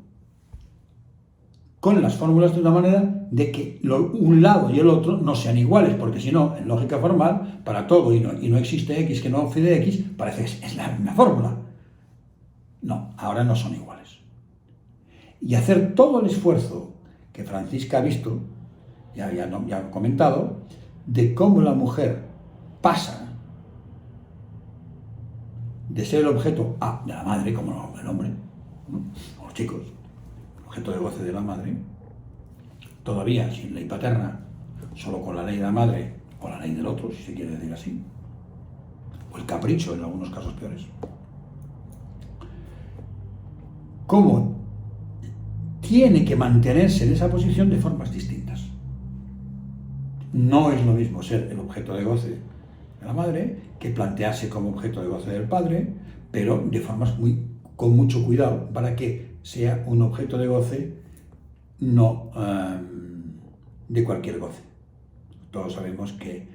con las fórmulas de una manera de que un lado y el otro no sean iguales, porque si no, en lógica formal, para todo y no existe X que no fide X, parece que es la misma fórmula. No, ahora no son iguales. Y hacer todo el esfuerzo que Francisca ha visto, ya he comentado, de cómo la mujer pasa de ser el objeto de la madre, como el hombre, ¿no? O los chicos, objeto de goce de la madre, todavía sin ley paterna, solo con la ley de la madre o la ley del otro, si se quiere decir así, o el capricho en algunos casos peores. Cómo tiene que mantenerse en esa posición de formas distintas. No es lo mismo ser el objeto de goce de la madre que plantearse como objeto de goce del padre, pero de formas con mucho cuidado para que sea un objeto de goce no de cualquier goce. Todos sabemos que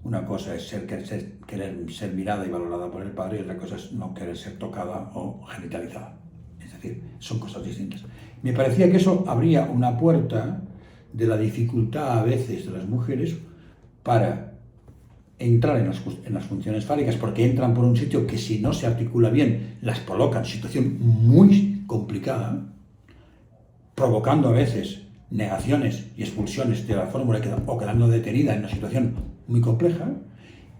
una cosa es querer ser mirada y valorada por el padre y otra cosa es no querer ser tocada o genitalizada. Es decir, son cosas distintas. Me parecía que eso abría una puerta de la dificultad a veces de las mujeres para entrar en las funciones fálicas, porque entran por un sitio que si no se articula bien las coloca en situación muy complicada, provocando a veces negaciones y expulsiones de la fórmula o quedando detenida en una situación muy compleja,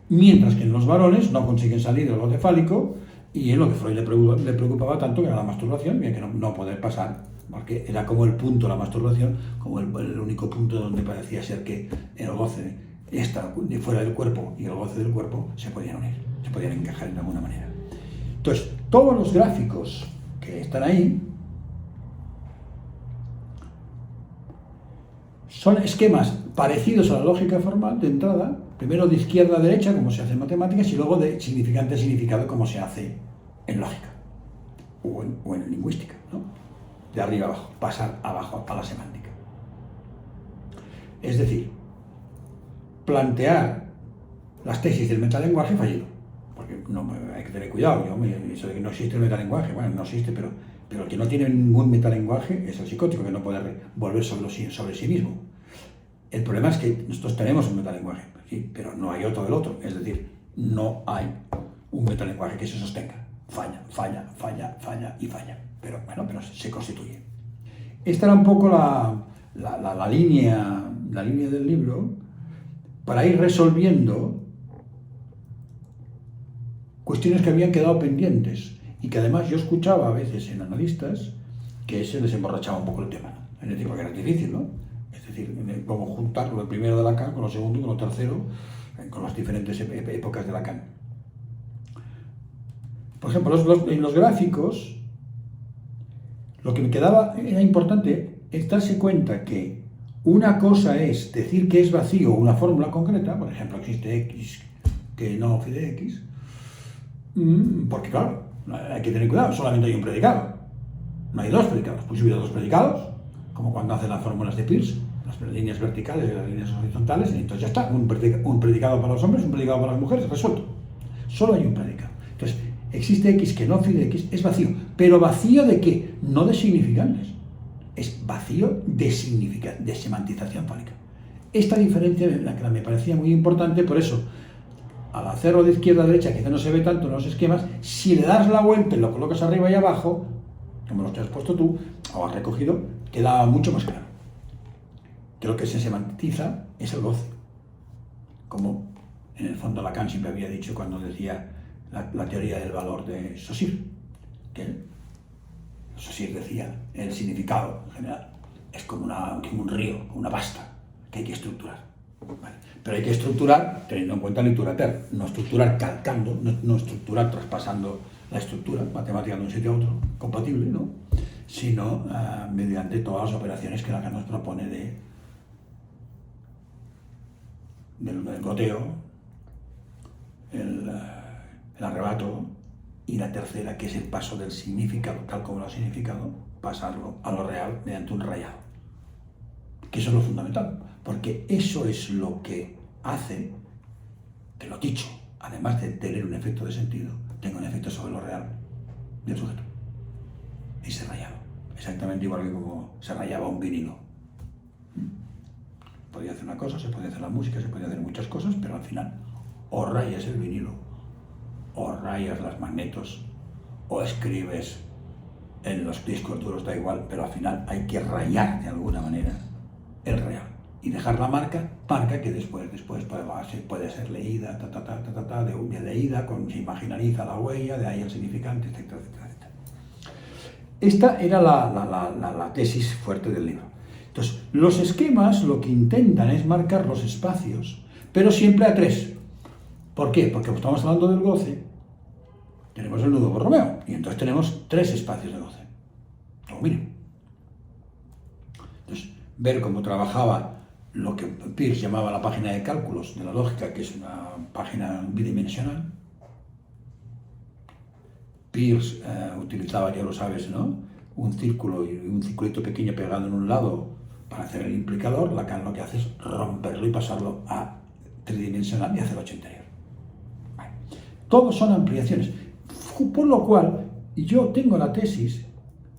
mientras que en los varones no consiguen salir del goce fálico, y es lo que Freud le preocupaba tanto, que era la masturbación, y que no poder pasar, porque era como el punto, la masturbación, como el único punto donde parecía ser que el goce de fuera del cuerpo y el goce del cuerpo se podían unir, se podían encajar de alguna manera. Entonces, todos los gráficos que están ahí son esquemas parecidos a la lógica formal de entrada, primero de izquierda a derecha, como se hace en matemáticas, y luego de significante a significado, como se hace en lógica o en lingüística, ¿no? De arriba abajo, pasar abajo a la semántica. Es decir, plantear las tesis del metalenguaje fallido, porque hay que tener cuidado. Eso de que no existe el metalenguaje, bueno, no existe, pero el que no tiene ningún metalenguaje es el psicótico, que no puede volver sobre sí mismo. El problema es que nosotros tenemos un metalenguaje, ¿sí? Pero no hay otro del otro, es decir, no hay un metalenguaje que se sostenga. Falla y falla, pero se constituye. Esta era un poco la línea del libro, para ir resolviendo cuestiones que habían quedado pendientes y que además yo escuchaba a veces en analistas que se les emborrachaba un poco el tema, ¿no? Es decir, porque era difícil, ¿no? Es decir, cómo juntar lo primero de Lacan con lo segundo y con lo tercero, con las diferentes épocas de Lacan. Por ejemplo, en los gráficos, lo que me quedaba era importante es darse cuenta que una cosa es decir que es vacío una fórmula concreta, por ejemplo, existe X que no fide X, porque claro, hay que tener cuidado, solamente hay un predicado, no hay dos predicados. Pues si hubiera dos predicados, como cuando hacen las fórmulas de Peirce, las líneas verticales y las líneas horizontales, entonces ya está, un predicado para los hombres, un predicado para las mujeres, resuelto. Solo hay un predicado. Entonces, existe X que no fide X, es vacío. ¿Pero vacío de qué? No de significantes. Es vacío de semantización fálica. Esta diferencia es la que me parecía muy importante, por eso, al hacerlo de izquierda a derecha, quizá no se ve tanto en los esquemas, si le das la vuelta y lo colocas arriba y abajo, como los que has puesto tú, o has recogido, queda mucho más claro. Que lo que se semantiza es el goce. Como en el fondo Lacan siempre había dicho cuando decía la teoría del valor de Saussure, que Saussure decía, el significado en general es como un río, una pasta, que hay que estructurar. ¿Vale? Pero hay que estructurar teniendo en cuenta el literater, no estructurar calcando, no estructurar traspasando la estructura matemática de un sitio a otro, compatible, ¿no? Sino mediante todas las operaciones que Lacan nos propone del goteo, el arrebato, y la tercera, que es el paso del significado, tal como lo ha significado, pasarlo a lo real mediante un rayado. Que eso es lo fundamental, porque eso es lo que hace que lo dicho, además de tener un efecto de sentido, tenga un efecto sobre lo real del sujeto. Ese rayado, exactamente igual que como se rayaba un vinilo. Podía hacer una cosa, se podía hacer la música, se podía hacer muchas cosas, pero al final o rayas el vinilo, o rayas las magnetos, o escribes en los discos duros, da igual, pero al final hay que rayar de alguna manera el real y dejar la marca que después puede ser leída, de leída, se imaginariza la huella, de ahí el significante, etcétera, etcétera, etcétera. Esta era la tesis fuerte del libro. Entonces, los esquemas lo que intentan es marcar los espacios pero siempre a 3. ¿Por qué? Porque como estamos hablando del goce, tenemos el nudo Borromeo, y entonces tenemos 3 espacios de goce. Como miren. Entonces, ver cómo trabajaba lo que Peirce llamaba la página de cálculos de la lógica, que es una página bidimensional. Peirce utilizaba, ya lo sabes, ¿no?, un círculo y un circulito pequeño pegado en un lado para hacer el implicador. Lacan lo que hace es romperlo y pasarlo a tridimensional y hacerlo 8 interior. Vale. Todos son ampliaciones, por lo cual yo tengo la tesis,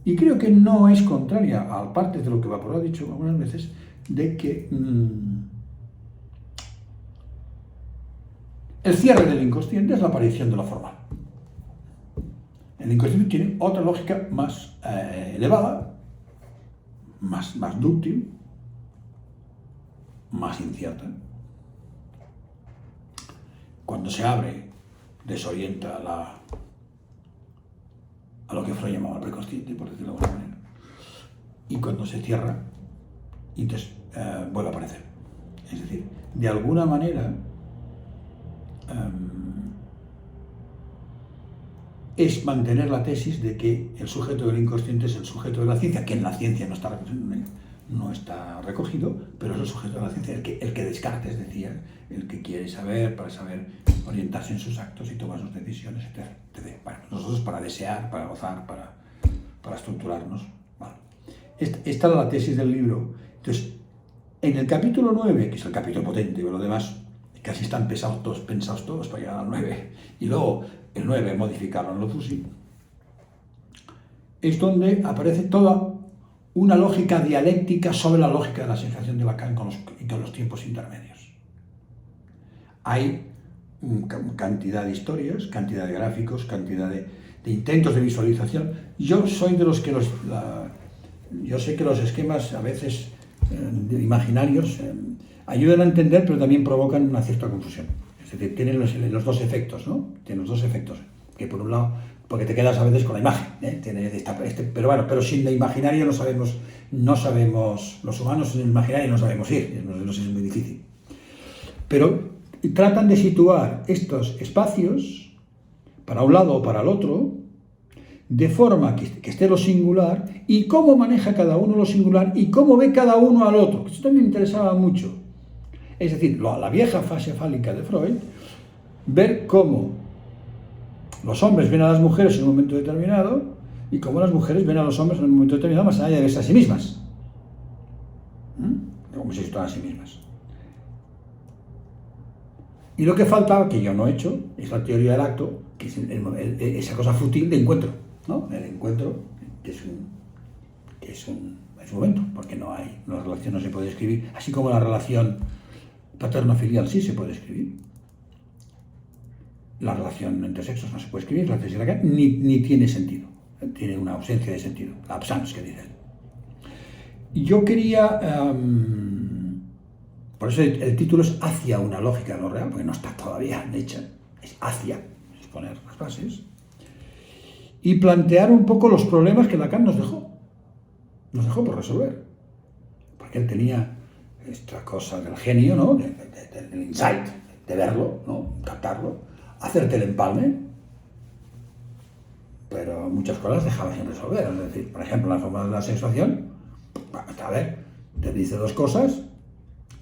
y creo que no es contraria a parte de lo que Vaporó ha dicho algunas veces, de que el cierre del inconsciente es la aparición de lo formal. El inconsciente tiene otra lógica más elevada, más dúctil, más incierta. Cuando se abre, desorienta a lo que Freud llamaba el preconsciente, por decirlo de alguna manera. Y cuando se cierra, entonces vuelve a aparecer. Es decir, de alguna manera es mantener la tesis de que el sujeto del inconsciente es el sujeto de la ciencia, que en la ciencia no está recogido, pero es el sujeto de la ciencia el que Descartes decía, el que quiere saber, para saber orientarse en sus actos y tomar sus decisiones, etc. Bueno, nosotros para desear, para gozar, para estructurarnos. Vale. Esta era la tesis del libro. Entonces, en el capítulo 9, que es el capítulo potente, pero lo demás casi están pensados todos para llegar al 9, y luego el 9 modificarlo en lo Fussi, es donde aparece toda una lógica dialéctica sobre la lógica de la sensación de Lacan con los tiempos intermedios. Hay cantidad de historias, cantidad de gráficos, cantidad de intentos de visualización. Yo soy de los que yo sé que los esquemas a veces imaginarios ayudan a entender, pero también provocan una cierta confusión. Es decir, tienen los dos efectos, ¿no? Tienen los dos efectos. Que por un lado, porque te quedas a veces con la imagen, ¿eh? Pero bueno, pero sin la imaginaria no sabemos, los humanos sin el imaginario no sabemos ir, nos es muy difícil. Pero tratan de situar estos espacios para un lado o para el otro, de forma que esté lo singular, y cómo maneja cada uno lo singular y cómo ve cada uno al otro. Eso también me interesaba mucho. Es decir, la vieja fase fálica de Freud, ver cómo los hombres ven a las mujeres en un momento determinado y cómo las mujeres ven a los hombres en un momento determinado, más allá de verse a sí mismas. Como si estuvieran a sí mismas. Y lo que falta, que yo no he hecho, es la teoría del acto, que es esa cosa fútil de encuentro, ¿no? El encuentro, que es un momento, porque la relación no se puede escribir, así como la relación paterno-filial sí se puede escribir. La relación entre sexos no se puede escribir, la tesis de Lacan ni tiene sentido, tiene una ausencia de sentido, la absence que dice él. Y yo quería, por eso el título es Hacia una lógica de lo real, porque no está todavía hecha, es hacia, es poner las bases, y plantear un poco los problemas que Lacan nos dejó por resolver, porque él tenía esta cosa del genio, ¿no? Del insight, de verlo, ¿no? Captarlo, hacerte el empalme, pero muchas cosas dejaba sin resolver. Es decir, por ejemplo, la fórmula de la sensación, a ver, te dice dos cosas,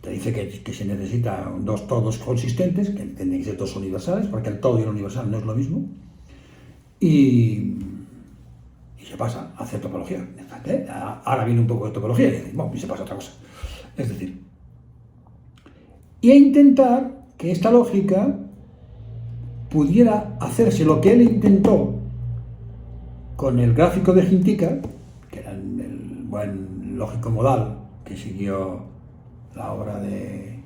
te dice que se necesitan dos todos consistentes, que tienen que ser dos universales, porque el todo y el universal no es lo mismo, y se pasa a hacer topología. Ahora viene un poco de topología y se pasa a otra cosa. Es decir, y a intentar que esta lógica pudiera hacerse lo que él intentó con el gráfico de Hintikka, que era el buen lógico modal que siguió la obra de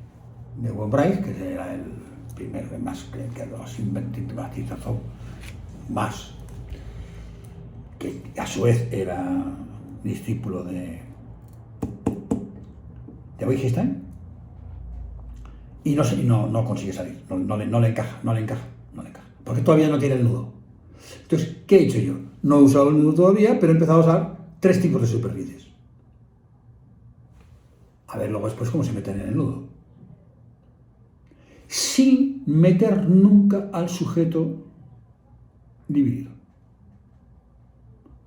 Wombright, que era el primero que los inventó más, que a su vez era discípulo de Wittgenstein, y no consigue salir, no le encaja, porque todavía no tiene el nudo. Entonces, ¿qué he hecho yo? No he usado el nudo todavía, pero he empezado a usar 3 tipos de superficies. A ver luego después cómo se meten en el nudo. sin meter nunca al sujeto dividido.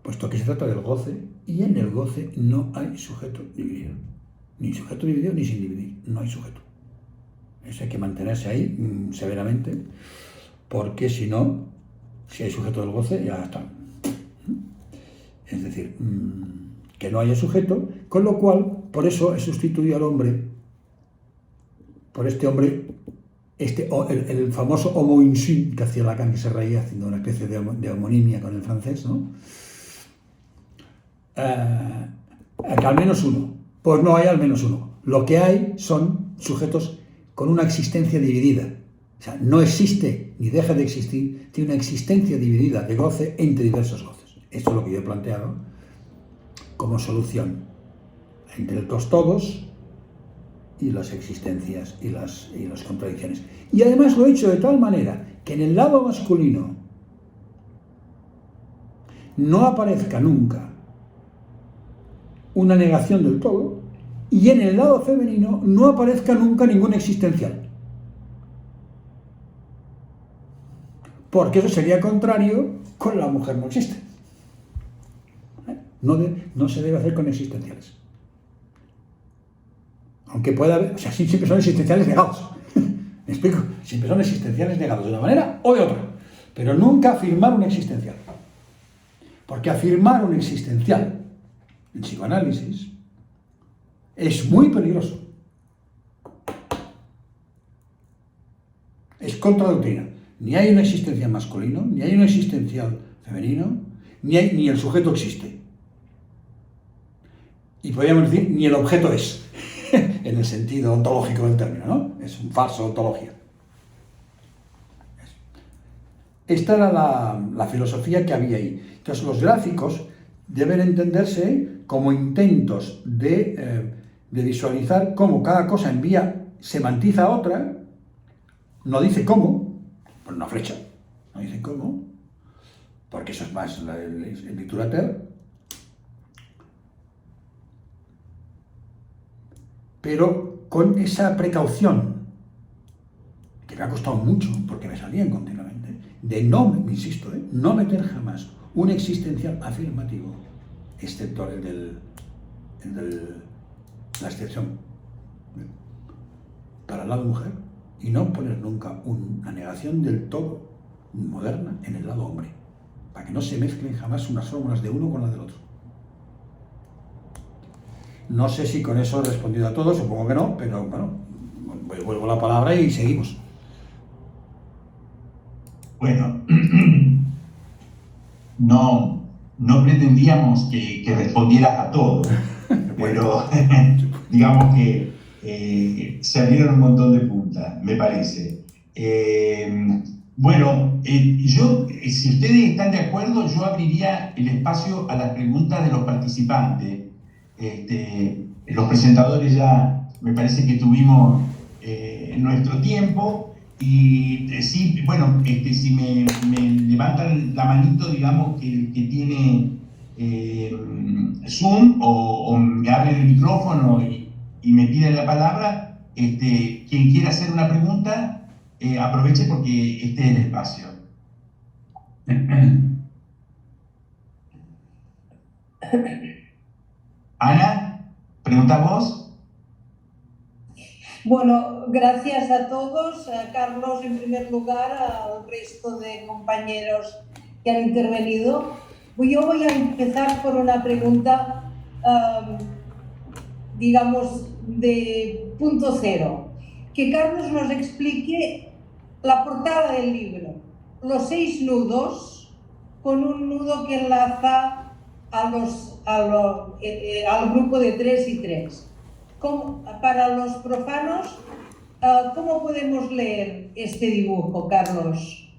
Puesto que se trata del goce, y en el goce no hay sujeto dividido. Ni sujeto dividido ni sin dividir, no hay sujeto. Eso hay que mantenerse ahí severamente, porque si no, si hay sujeto del goce, ya está. Es decir, que no haya sujeto, con lo cual, por eso he sustituido al hombre por este hombre, el famoso homo insum, que hacía Lacan, que se reía haciendo una especie de homonimia con el francés, ¿no? Que al menos uno. Pues no hay al menos uno. Lo que hay son sujetos con una existencia dividida. O sea, no existe ni deja de existir, tiene una existencia dividida de goce entre diversos goces. Esto es lo que yo he planteado como solución entre los todos y las existencias y las contradicciones. Y además lo he hecho de tal manera que en el lado masculino no aparezca nunca una negación del todo, y en el lado femenino no aparezca nunca ningún existencial. Porque eso sería contrario con la mujer no existe. No se debe hacer con existenciales. Aunque pueda haber, o sea, siempre son existenciales negados. ¿Me explico? Siempre son existenciales negados de una manera o de otra. Pero nunca afirmar un existencial. Porque afirmar un existencial en psicoanálisis es muy peligroso. Es contradoctrina. Ni hay una existencia masculino, ni hay una existencial femenino, ni el sujeto existe. Y podríamos decir, ni el objeto es, en el sentido ontológico del término, ¿no? Es un falso ontología. Esta era la filosofía que había ahí. Entonces, los gráficos deben entenderse como intentos de visualizar cómo cada cosa semantiza a otra, no dice cómo, pues una flecha, no dice cómo, porque eso es más el Literateur, pero con esa precaución, que me ha costado mucho, porque me salían continuamente, de no, insisto, no meter jamás un existencial afirmativo, excepto el de la excepción para el lado mujer, y no poner nunca una negación del todo moderna en el lado hombre, para que no se mezclen jamás unas fórmulas de uno con las del otro. No sé si con eso he respondido a todo, supongo que no, pero bueno, vuelvo la palabra y seguimos. Bueno, no pretendíamos que respondieras a todo, pero digamos que salieron un montón de puntas, me parece. Bueno, yo, si ustedes están de acuerdo, yo abriría el espacio a las preguntas de los participantes. Los presentadores ya me parece que tuvimos nuestro tiempo y sí, bueno, si me levantan la manito, digamos, que tiene Zoom o me abren el micrófono y me piden la palabra, quien quiera hacer una pregunta, aproveche porque este es el espacio. Ana, ¿preguntas vos? Bueno, gracias a todos, a Carlos en primer lugar, al resto de compañeros que han intervenido. Yo voy a empezar por una pregunta, digamos, de punto cero. Que Carlos nos explique la portada del libro, los 6 nudos, con un nudo que enlaza al grupo de 3 y 3. Para los profanos, ¿cómo podemos leer este dibujo, Carlos?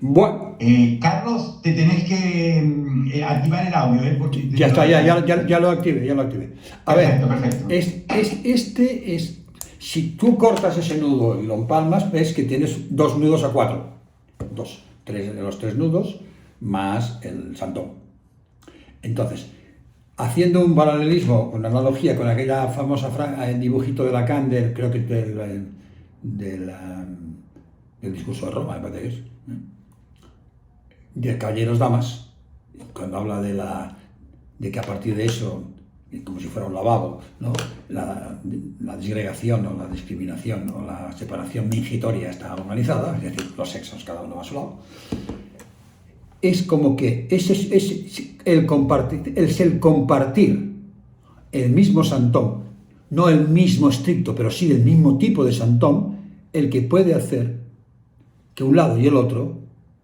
Bueno. Carlos, te tenés que activar el audio, porque Ya está, ya lo activé. A perfecto. Este es, si tú cortas ese nudo y lo empalmas, ves que tienes 2 nudos a 4. 3 de los 3 nudos más el santón. Entonces, haciendo un paralelismo, una analogía con aquella famosa dibujito de Lacan, creo que del discurso de Roma, me parece que es, de caballeros damas, cuando habla de que a partir de eso, como si fuera un lavabo, ¿no? la disgregación o la discriminación o la separación mingitoria está organizada, es decir, los sexos cada uno va a su lado. Es como que es el compartir el mismo santón, no el mismo estricto, pero sí el mismo tipo de santón, el que puede hacer que un lado y el otro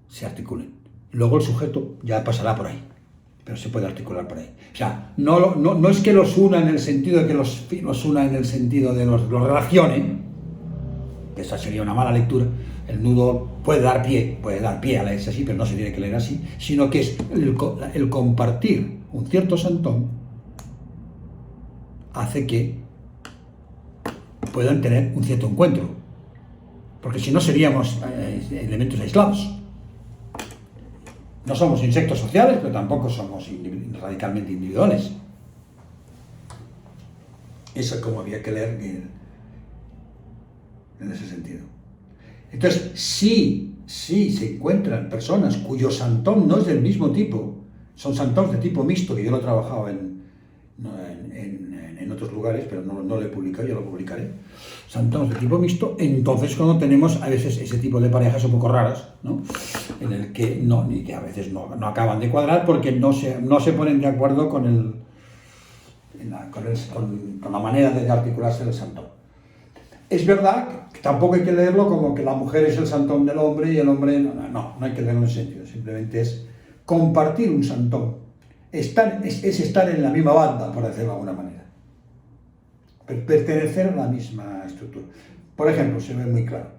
se articulen. Luego el sujeto ya pasará por ahí, pero se puede articular por ahí. O sea, no es que los una en el sentido de que los una en el sentido de los relacione, que esa sería una mala lectura. El nudo puede dar pie a leerse así, pero no se tiene que leer así, sino que es el compartir un cierto santón hace que puedan tener un cierto encuentro, porque si no seríamos elementos aislados. No somos insectos sociales, pero tampoco somos radicalmente individuales. Eso es como había que leer en ese sentido. Entonces, sí se encuentran personas cuyo santón no es del mismo tipo, son santones de tipo mixto, que yo lo he trabajado en otros lugares, pero no lo he publicado, yo lo publicaré, santones de tipo mixto. Entonces cuando tenemos a veces ese tipo de parejas un poco raras, ¿no? En el que a veces no acaban de cuadrar porque no se ponen de acuerdo con la manera de articularse el santón. Es verdad que tampoco hay que leerlo como que la mujer es el santón del hombre y el hombre no hay que leerlo en ese sentido, simplemente es compartir un santón, es estar en la misma banda, por decirlo de alguna manera, pertenecer a la misma estructura. Por ejemplo, se ve muy claro,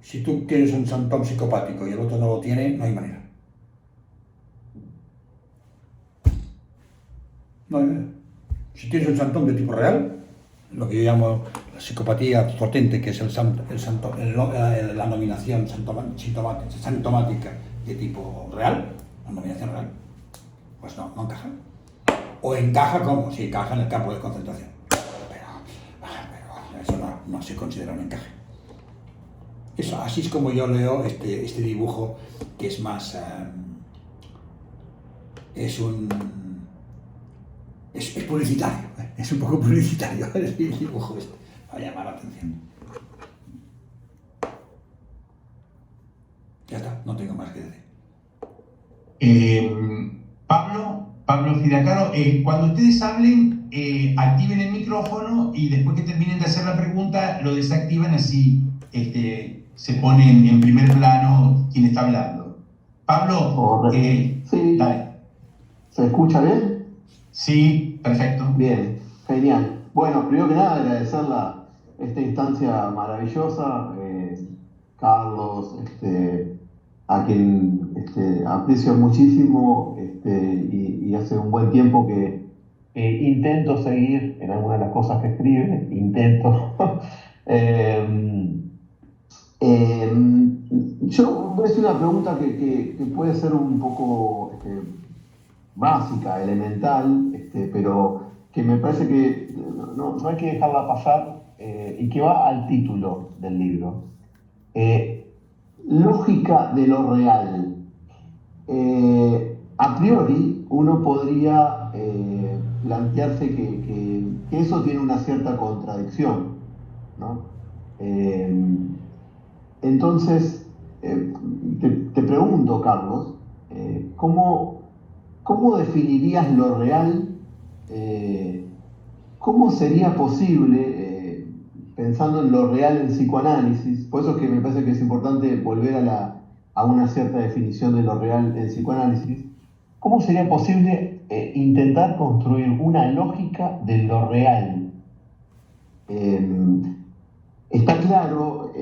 si tú tienes un santón psicopático y el otro no lo tiene, no hay manera. No hay manera. Si tienes un santón de tipo real, lo que yo llamo la psicopatía potente, que es la nominación sintomática de tipo real, la nominación real, pues no encaja. O encaja como, si encaja en el campo de concentración. Pero eso no se considera un encaje. Eso, así es como yo leo este dibujo, que es más... es publicitario, es un poco publicitario el dibujo para llamar la atención. Ya está, no tengo más que decir. Pablo Fidacaro, cuando ustedes hablen, activen el micrófono y después que terminen de hacer la pregunta, lo desactivan, así se ponen en primer plano quien está hablando. Pablo, sí. Dale. ¿Se escucha bien? Sí, perfecto. Bien, genial. Bueno, primero que nada agradecer esta instancia maravillosa, Carlos, a quien aprecio muchísimo y hace un buen tiempo que intento seguir en algunas de las cosas que escribe, intento. Yo voy a hacer una pregunta que puede ser un poco básica, elemental, pero que me parece que no hay que dejarla pasar y que va al título del libro. Lógica de lo real. A priori, uno podría plantearse que eso tiene una cierta contradicción, ¿no? Entonces, te pregunto, Carlos, ¿cómo definirías lo real? ¿Cómo sería posible, pensando en lo real en psicoanálisis? Por eso es que me parece que es importante volver a una cierta definición de lo real en psicoanálisis. ¿Cómo sería posible intentar construir una lógica de lo real? Está claro,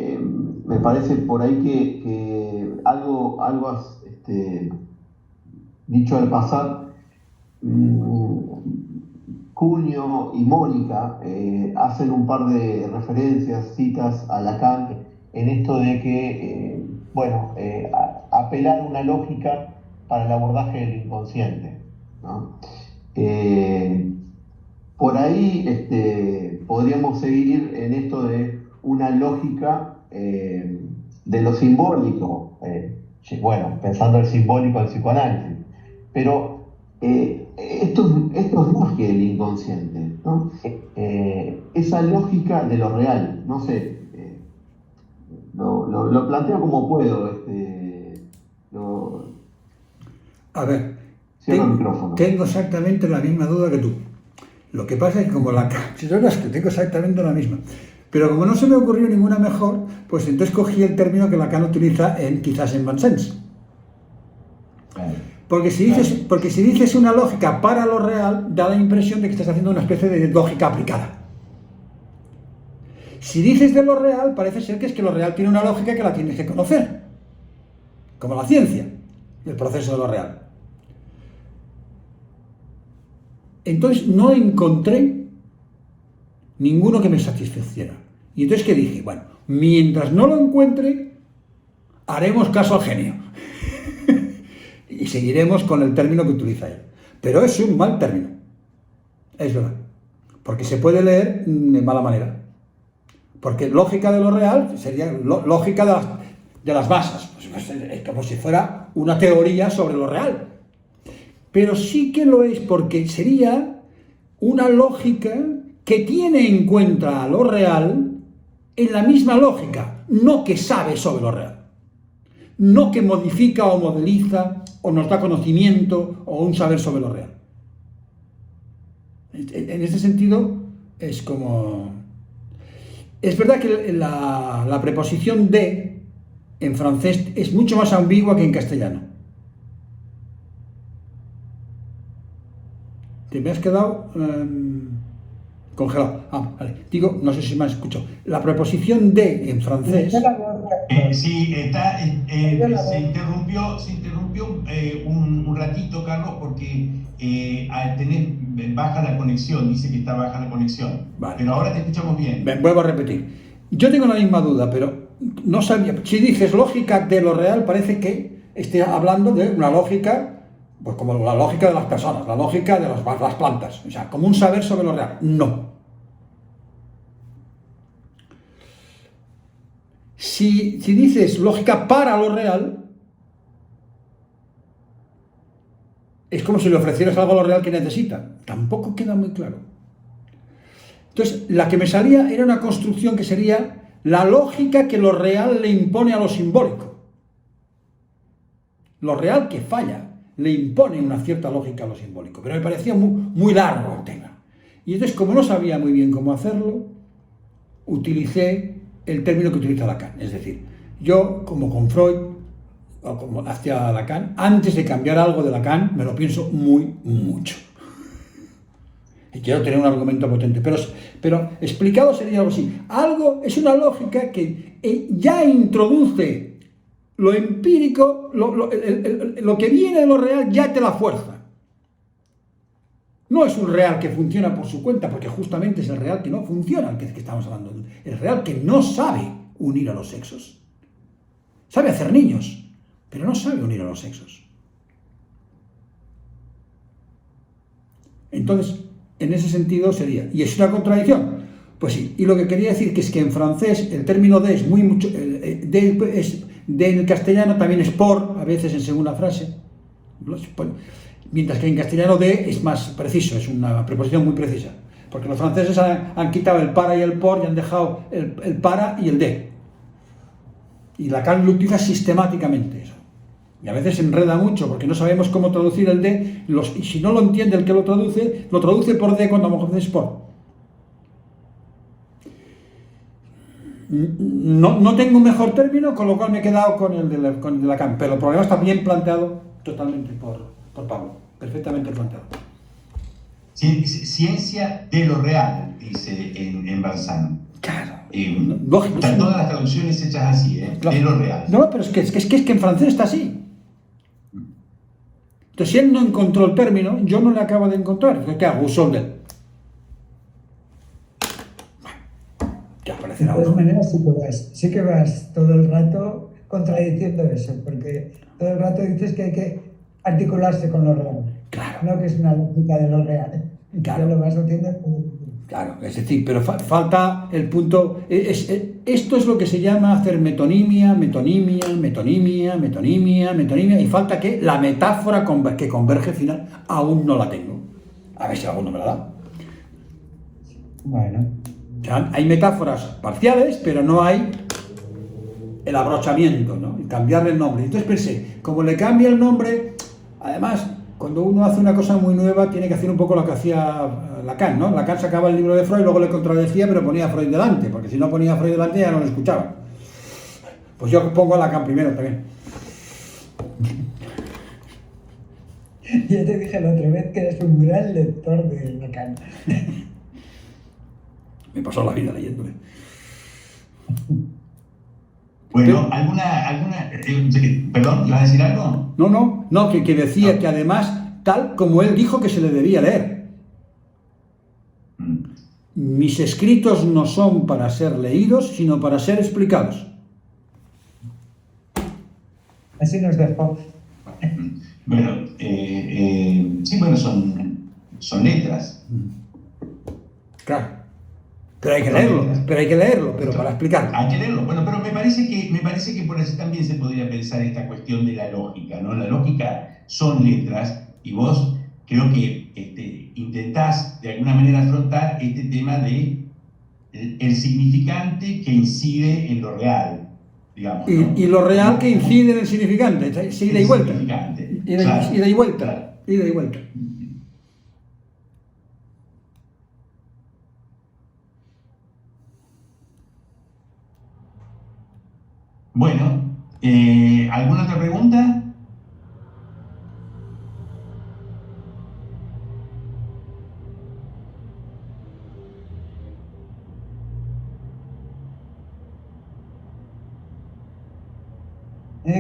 me parece por ahí que algo has dicho al pasar. Cunio y Mónica hacen un par de referencias, citas a Lacan en esto de que, apelar a una lógica para el abordaje del inconsciente, ¿no? Por ahí podríamos seguir en esto de una lógica de lo simbólico, bueno, pensando el simbólico del psicoanálisis, pero esto es más que el inconsciente, ¿no? Esa lógica de lo real, no sé, lo planteo como puedo. A ver, Cierra el micrófono. tengo exactamente la misma duda que tú. Lo que pasa es que como si no, es que tengo exactamente la misma. Pero como no se me ocurrió ninguna mejor, pues entonces cogí el término que Lacan utiliza quizás en Vincennes. Porque si dices una lógica para lo real, da la impresión de que estás haciendo una especie de lógica aplicada. Si dices de lo real, parece ser que es que lo real tiene una lógica que la tienes que conocer. Como la ciencia, el proceso de lo real. Entonces no encontré ninguno que me satisficiera. Y entonces, ¿qué dije? Bueno, mientras no lo encuentre, haremos caso al genio. Y seguiremos con el término que utiliza él. Pero es un mal término. Es verdad. Porque se puede leer de mala manera. Porque lógica de lo real sería lógica de las masas. Pues es como si fuera una teoría sobre lo real. Pero sí que lo es porque sería una lógica que tiene en cuenta a lo real en la misma lógica, no que sabe sobre lo real. No que modifica o modeliza o nos da conocimiento o un saber sobre lo real. En ese sentido es como... Es verdad que la preposición de en francés es mucho más ambigua que en castellano. Te me has quedado congelado. Vale. Digo, no sé si me has escuchado. La preposición de en francés... Sí, se interrumpió un ratito, Carlos, porque al tener baja la conexión, dice que está baja la conexión. Vale. Pero ahora te escuchamos bien. Vuelvo a repetir. Yo tengo la misma duda, pero no sabía. Si dices lógica de lo real, parece que esté hablando de una lógica, pues como la lógica de las personas, la lógica de las plantas, o sea, como un saber sobre lo real. No. Si dices lógica para lo real, es como si le ofrecieras algo a lo real que necesita. Tampoco queda muy claro. Entonces, la que me salía era una construcción que sería la lógica que lo real le impone a lo simbólico. Lo real que falla le impone una cierta lógica a lo simbólico. Pero me parecía muy largo el tema. Y entonces, como no sabía muy bien cómo hacerlo, utilicé el término que utiliza Lacan. Es decir, yo, como con Freud, o como hacia Lacan, antes de cambiar algo de Lacan, me lo pienso mucho. Y quiero tener un argumento potente. Pero explicado sería algo así. Algo es una lógica que ya introduce lo empírico, lo que viene de lo real ya te la fuerza. No es un real que funciona por su cuenta, porque justamente es el real que no funciona, el que estamos hablando. El real que no sabe unir a los sexos. Sabe hacer niños, pero no sabe unir a los sexos. Entonces, en ese sentido sería, ¿y es una contradicción? Pues sí, y lo que quería decir que es que en francés el término de es muy mucho, de en el castellano también es por, a veces en segunda frase, mientras que en castellano de es más preciso, es una preposición muy precisa, porque los franceses han quitado el para y el por y han dejado el para y el de. Y Lacan lo utiliza sistemáticamente eso. Y a veces se enreda mucho porque no sabemos cómo traducir el de, y si no lo entiende el que lo traduce por de cuando a lo mejor es por. No tengo un mejor término, con lo cual me he quedado con el de Lacan, pero el problema está bien planteado totalmente por Pablo, perfectamente planteado. Ciencia de lo real, dice en Balsam. Claro. Lógico. Están todas las traducciones hechas así, de lo real. No, pero es que en francés está así. Entonces, si él no encontró el término, yo no le acabo de encontrar. ¿Qué hago? Uso del. Ya aparecerá De todas uno. maneras, sí que vas todo el rato contradiciendo eso, porque todo el rato dices que hay que articularse con lo real. Claro. No que es una lógica de lo real. Claro. Ya lo vas haciendo. Claro, es decir, pero falta el punto. Esto es lo que se llama hacer metonimia, y falta que la metáfora que converge final aún no la tengo. A ver si alguno me la da. Bueno, O sea, hay metáforas parciales, pero no hay el abrochamiento, ¿no? Y cambiarle el nombre. Entonces pensé, como le cambia el nombre, además, cuando uno hace una cosa muy nueva, tiene que hacer un poco lo que hacía Lacan, ¿no? Lacan sacaba el libro de Freud, luego le contradecía, pero ponía a Freud delante, porque si no ponía a Freud delante ya no lo escuchaba. Pues yo pongo a Lacan primero también. ya te dije la otra vez que eres un gran lector de Lacan. Me pasó la vida leyéndole. Bueno, perdón, ¿ibas a decir algo? No, que decía que además, tal como él dijo que se le debía leer. Mis escritos no son para ser leídos, sino para ser explicados. Así nos dejó. Bueno, sí, bueno, son letras. Claro. Pero hay que leerlo, pero para explicarlo. Hay que leerlo. Bueno, pero me parece que por así también se podría pensar esta cuestión de la lógica, ¿no? La lógica son letras y vos creo que intentás de alguna manera afrontar este tema de el significante que incide en lo real, digamos, ¿no? Y lo real que incide en el significante, es ida y vuelta. Significante, Ida y vuelta. Ida y vuelta. Bueno, ¿alguna otra pregunta?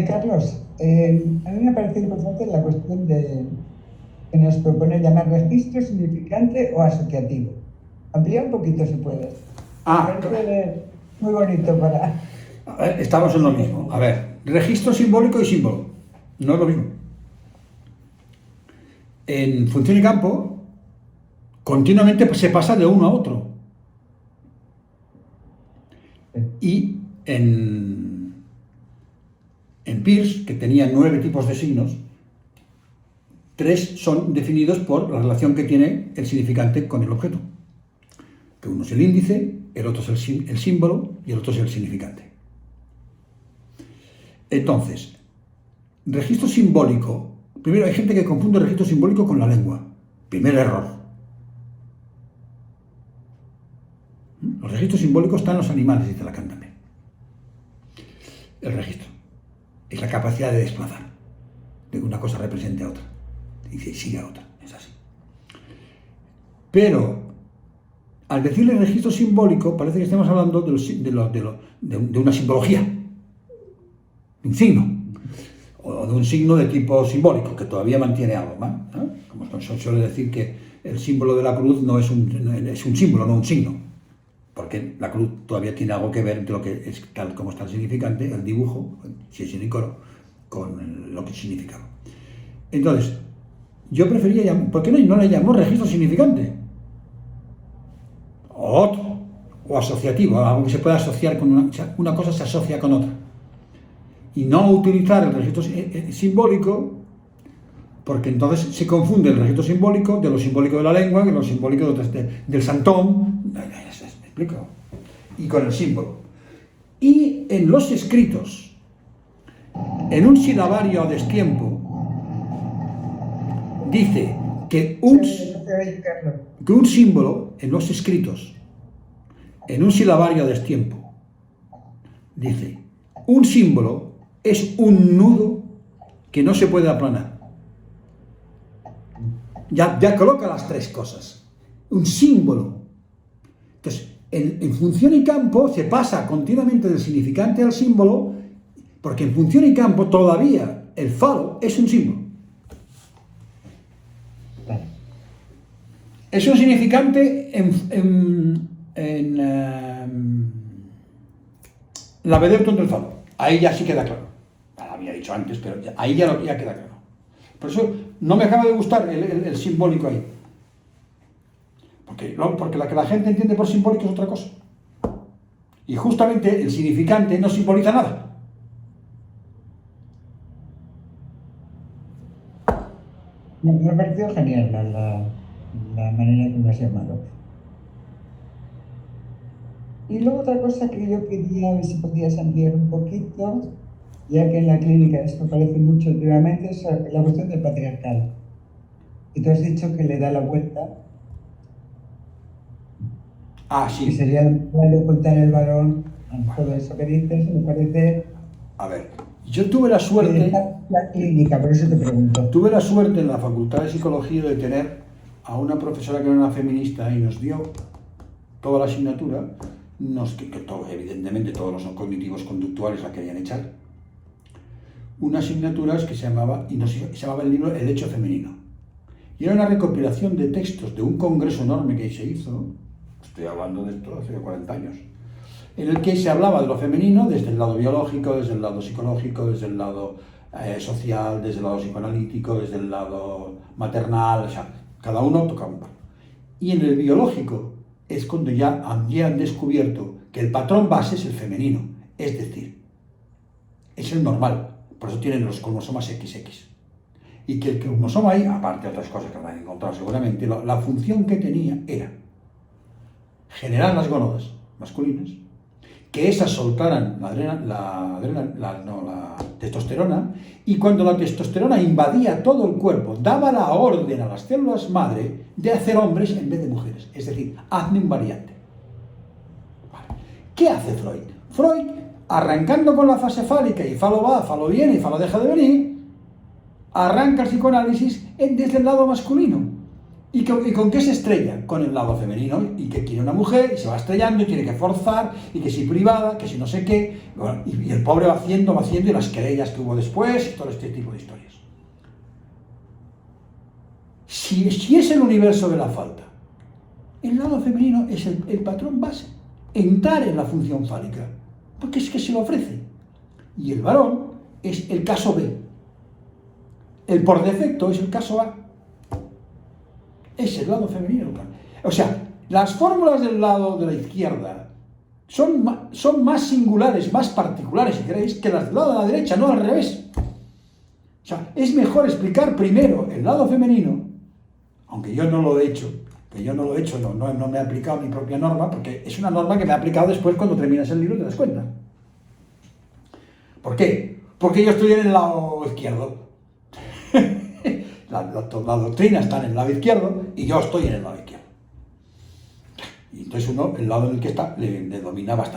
Carlos, a mí me parece importante la cuestión que nos propone llamar registro significante o asociativo. Amplía un poquito si puedes. Me parece muy bonito para... A ver, estamos en lo mismo. A ver, registro simbólico y símbolo. No es lo mismo. En función y campo, continuamente se pasa de uno a otro. Y en Peirce, que tenía 9 tipos de signos, 3 son definidos por la relación que tiene el significante con el objeto. Que uno es el índice, el otro es el símbolo y el otro es el significante. Entonces, registro simbólico. Primero, hay gente que confunde el registro simbólico con la lengua. Primer error. Los registros simbólicos están en los animales, dice Lacan también. El registro es la capacidad de desplazar, de que una cosa represente a otra, y sigue a otra, es así. Pero, al decirle registro simbólico, parece que estamos hablando de una simbología, de un signo, o de un signo de tipo simbólico, que todavía mantiene algo, ¿no? Como se suele decir que el símbolo de la cruz no es un símbolo, no un signo, porque la cruz todavía tiene algo que ver entre lo que es tal como está el significante, el dibujo, si es inicoro, con lo que significa. Entonces, yo prefería ¿por qué no le llamo registro significante? O otro, o asociativo, algo que se pueda asociar con una cosa se asocia con otra. Y no utilizar el registro simbólico, porque entonces se confunde el registro simbólico de lo simbólico de la lengua, de lo simbólico del santón, ¿me explico? Y con el símbolo. Y en los escritos, en un silabario a destiempo, dice que un símbolo, en los escritos, en un silabario a destiempo, dice, un símbolo es un nudo que no se puede aplanar. Ya coloca las 3 cosas. Un símbolo. Entonces, en función y campo se pasa continuamente del significante al símbolo, porque en función y campo todavía el falo es un símbolo. Es un significante en la Bederton del falo. Ahí ya sí queda claro. Lo había dicho antes, pero ahí ya queda claro. Por eso no me acaba de gustar el simbólico ahí. Porque lo que la gente entiende por simbólico es otra cosa. Y justamente el significante no simboliza nada. Me ha parecido genial la manera que lo has llamado. Y luego otra cosa que yo quería ver si podías ampliar un poquito, ya que en la clínica esto aparece mucho últimamente, es la cuestión del patriarcal. Y tú has dicho que le da la vuelta, Ah, que sí. sería de ocultar el varón, todo eso que dices, me parece A ver, yo tuve la que suerte... está la clínica, por eso te pregunto. Tuve la suerte en la Facultad de Psicología de tener a una profesora que era una feminista y nos dio toda la asignatura, evidentemente todos los cognitivos conductuales la querían echar, unas asignaturas que se llamaba el libro El hecho femenino. Y era una recopilación de textos de un congreso enorme que se hizo, estoy hablando de esto hace 40 años, en el que se hablaba de lo femenino desde el lado biológico, desde el lado psicológico, desde el lado social, desde el lado psicoanalítico, desde el lado maternal, o sea, cada uno tocaba un palo. Y en el biológico es cuando ya han descubierto que el patrón base es el femenino, es decir, es el normal, por eso tienen los cromosomas XX. Y que el cromosoma ahí, aparte de otras cosas que habrán encontrado seguramente, la función que tenía era generar las gónadas masculinas, que esas soltaran la testosterona, y cuando la testosterona invadía todo el cuerpo, daba la orden a las células madre de hacer hombres en vez de mujeres, es decir, hazme un variante. Vale. ¿Qué hace Freud? Freud, arrancando con la fase fálica, y falo va, falo viene, y falo deja de venir, arranca el psicoanálisis desde el lado masculino. ¿Y con qué se estrella? Con el lado femenino, y que quiere una mujer, y se va estrellando, y tiene que forzar, y que si privada, que si no sé qué, bueno, y el pobre va haciendo, y las querellas que hubo después, y todo este tipo de historias. Si es el universo de la falta, el lado femenino es el patrón base, entrar en la función fálica, porque es que se lo ofrece. Y el varón es el caso B. El por defecto es el caso A. Es el lado femenino. O sea, las fórmulas del lado de la izquierda son más singulares, más particulares, si queréis, que las del lado de la derecha, no al revés. O sea, es mejor explicar primero el lado femenino, aunque yo no lo he hecho, no me he aplicado mi propia norma, porque es una norma que me he aplicado después cuando terminas el libro y te das cuenta. ¿Por qué? Porque yo estoy en el lado izquierdo. La doctrina está en el lado izquierdo y yo estoy en el lado izquierdo. Y entonces el lado en el que está, le domina bastante.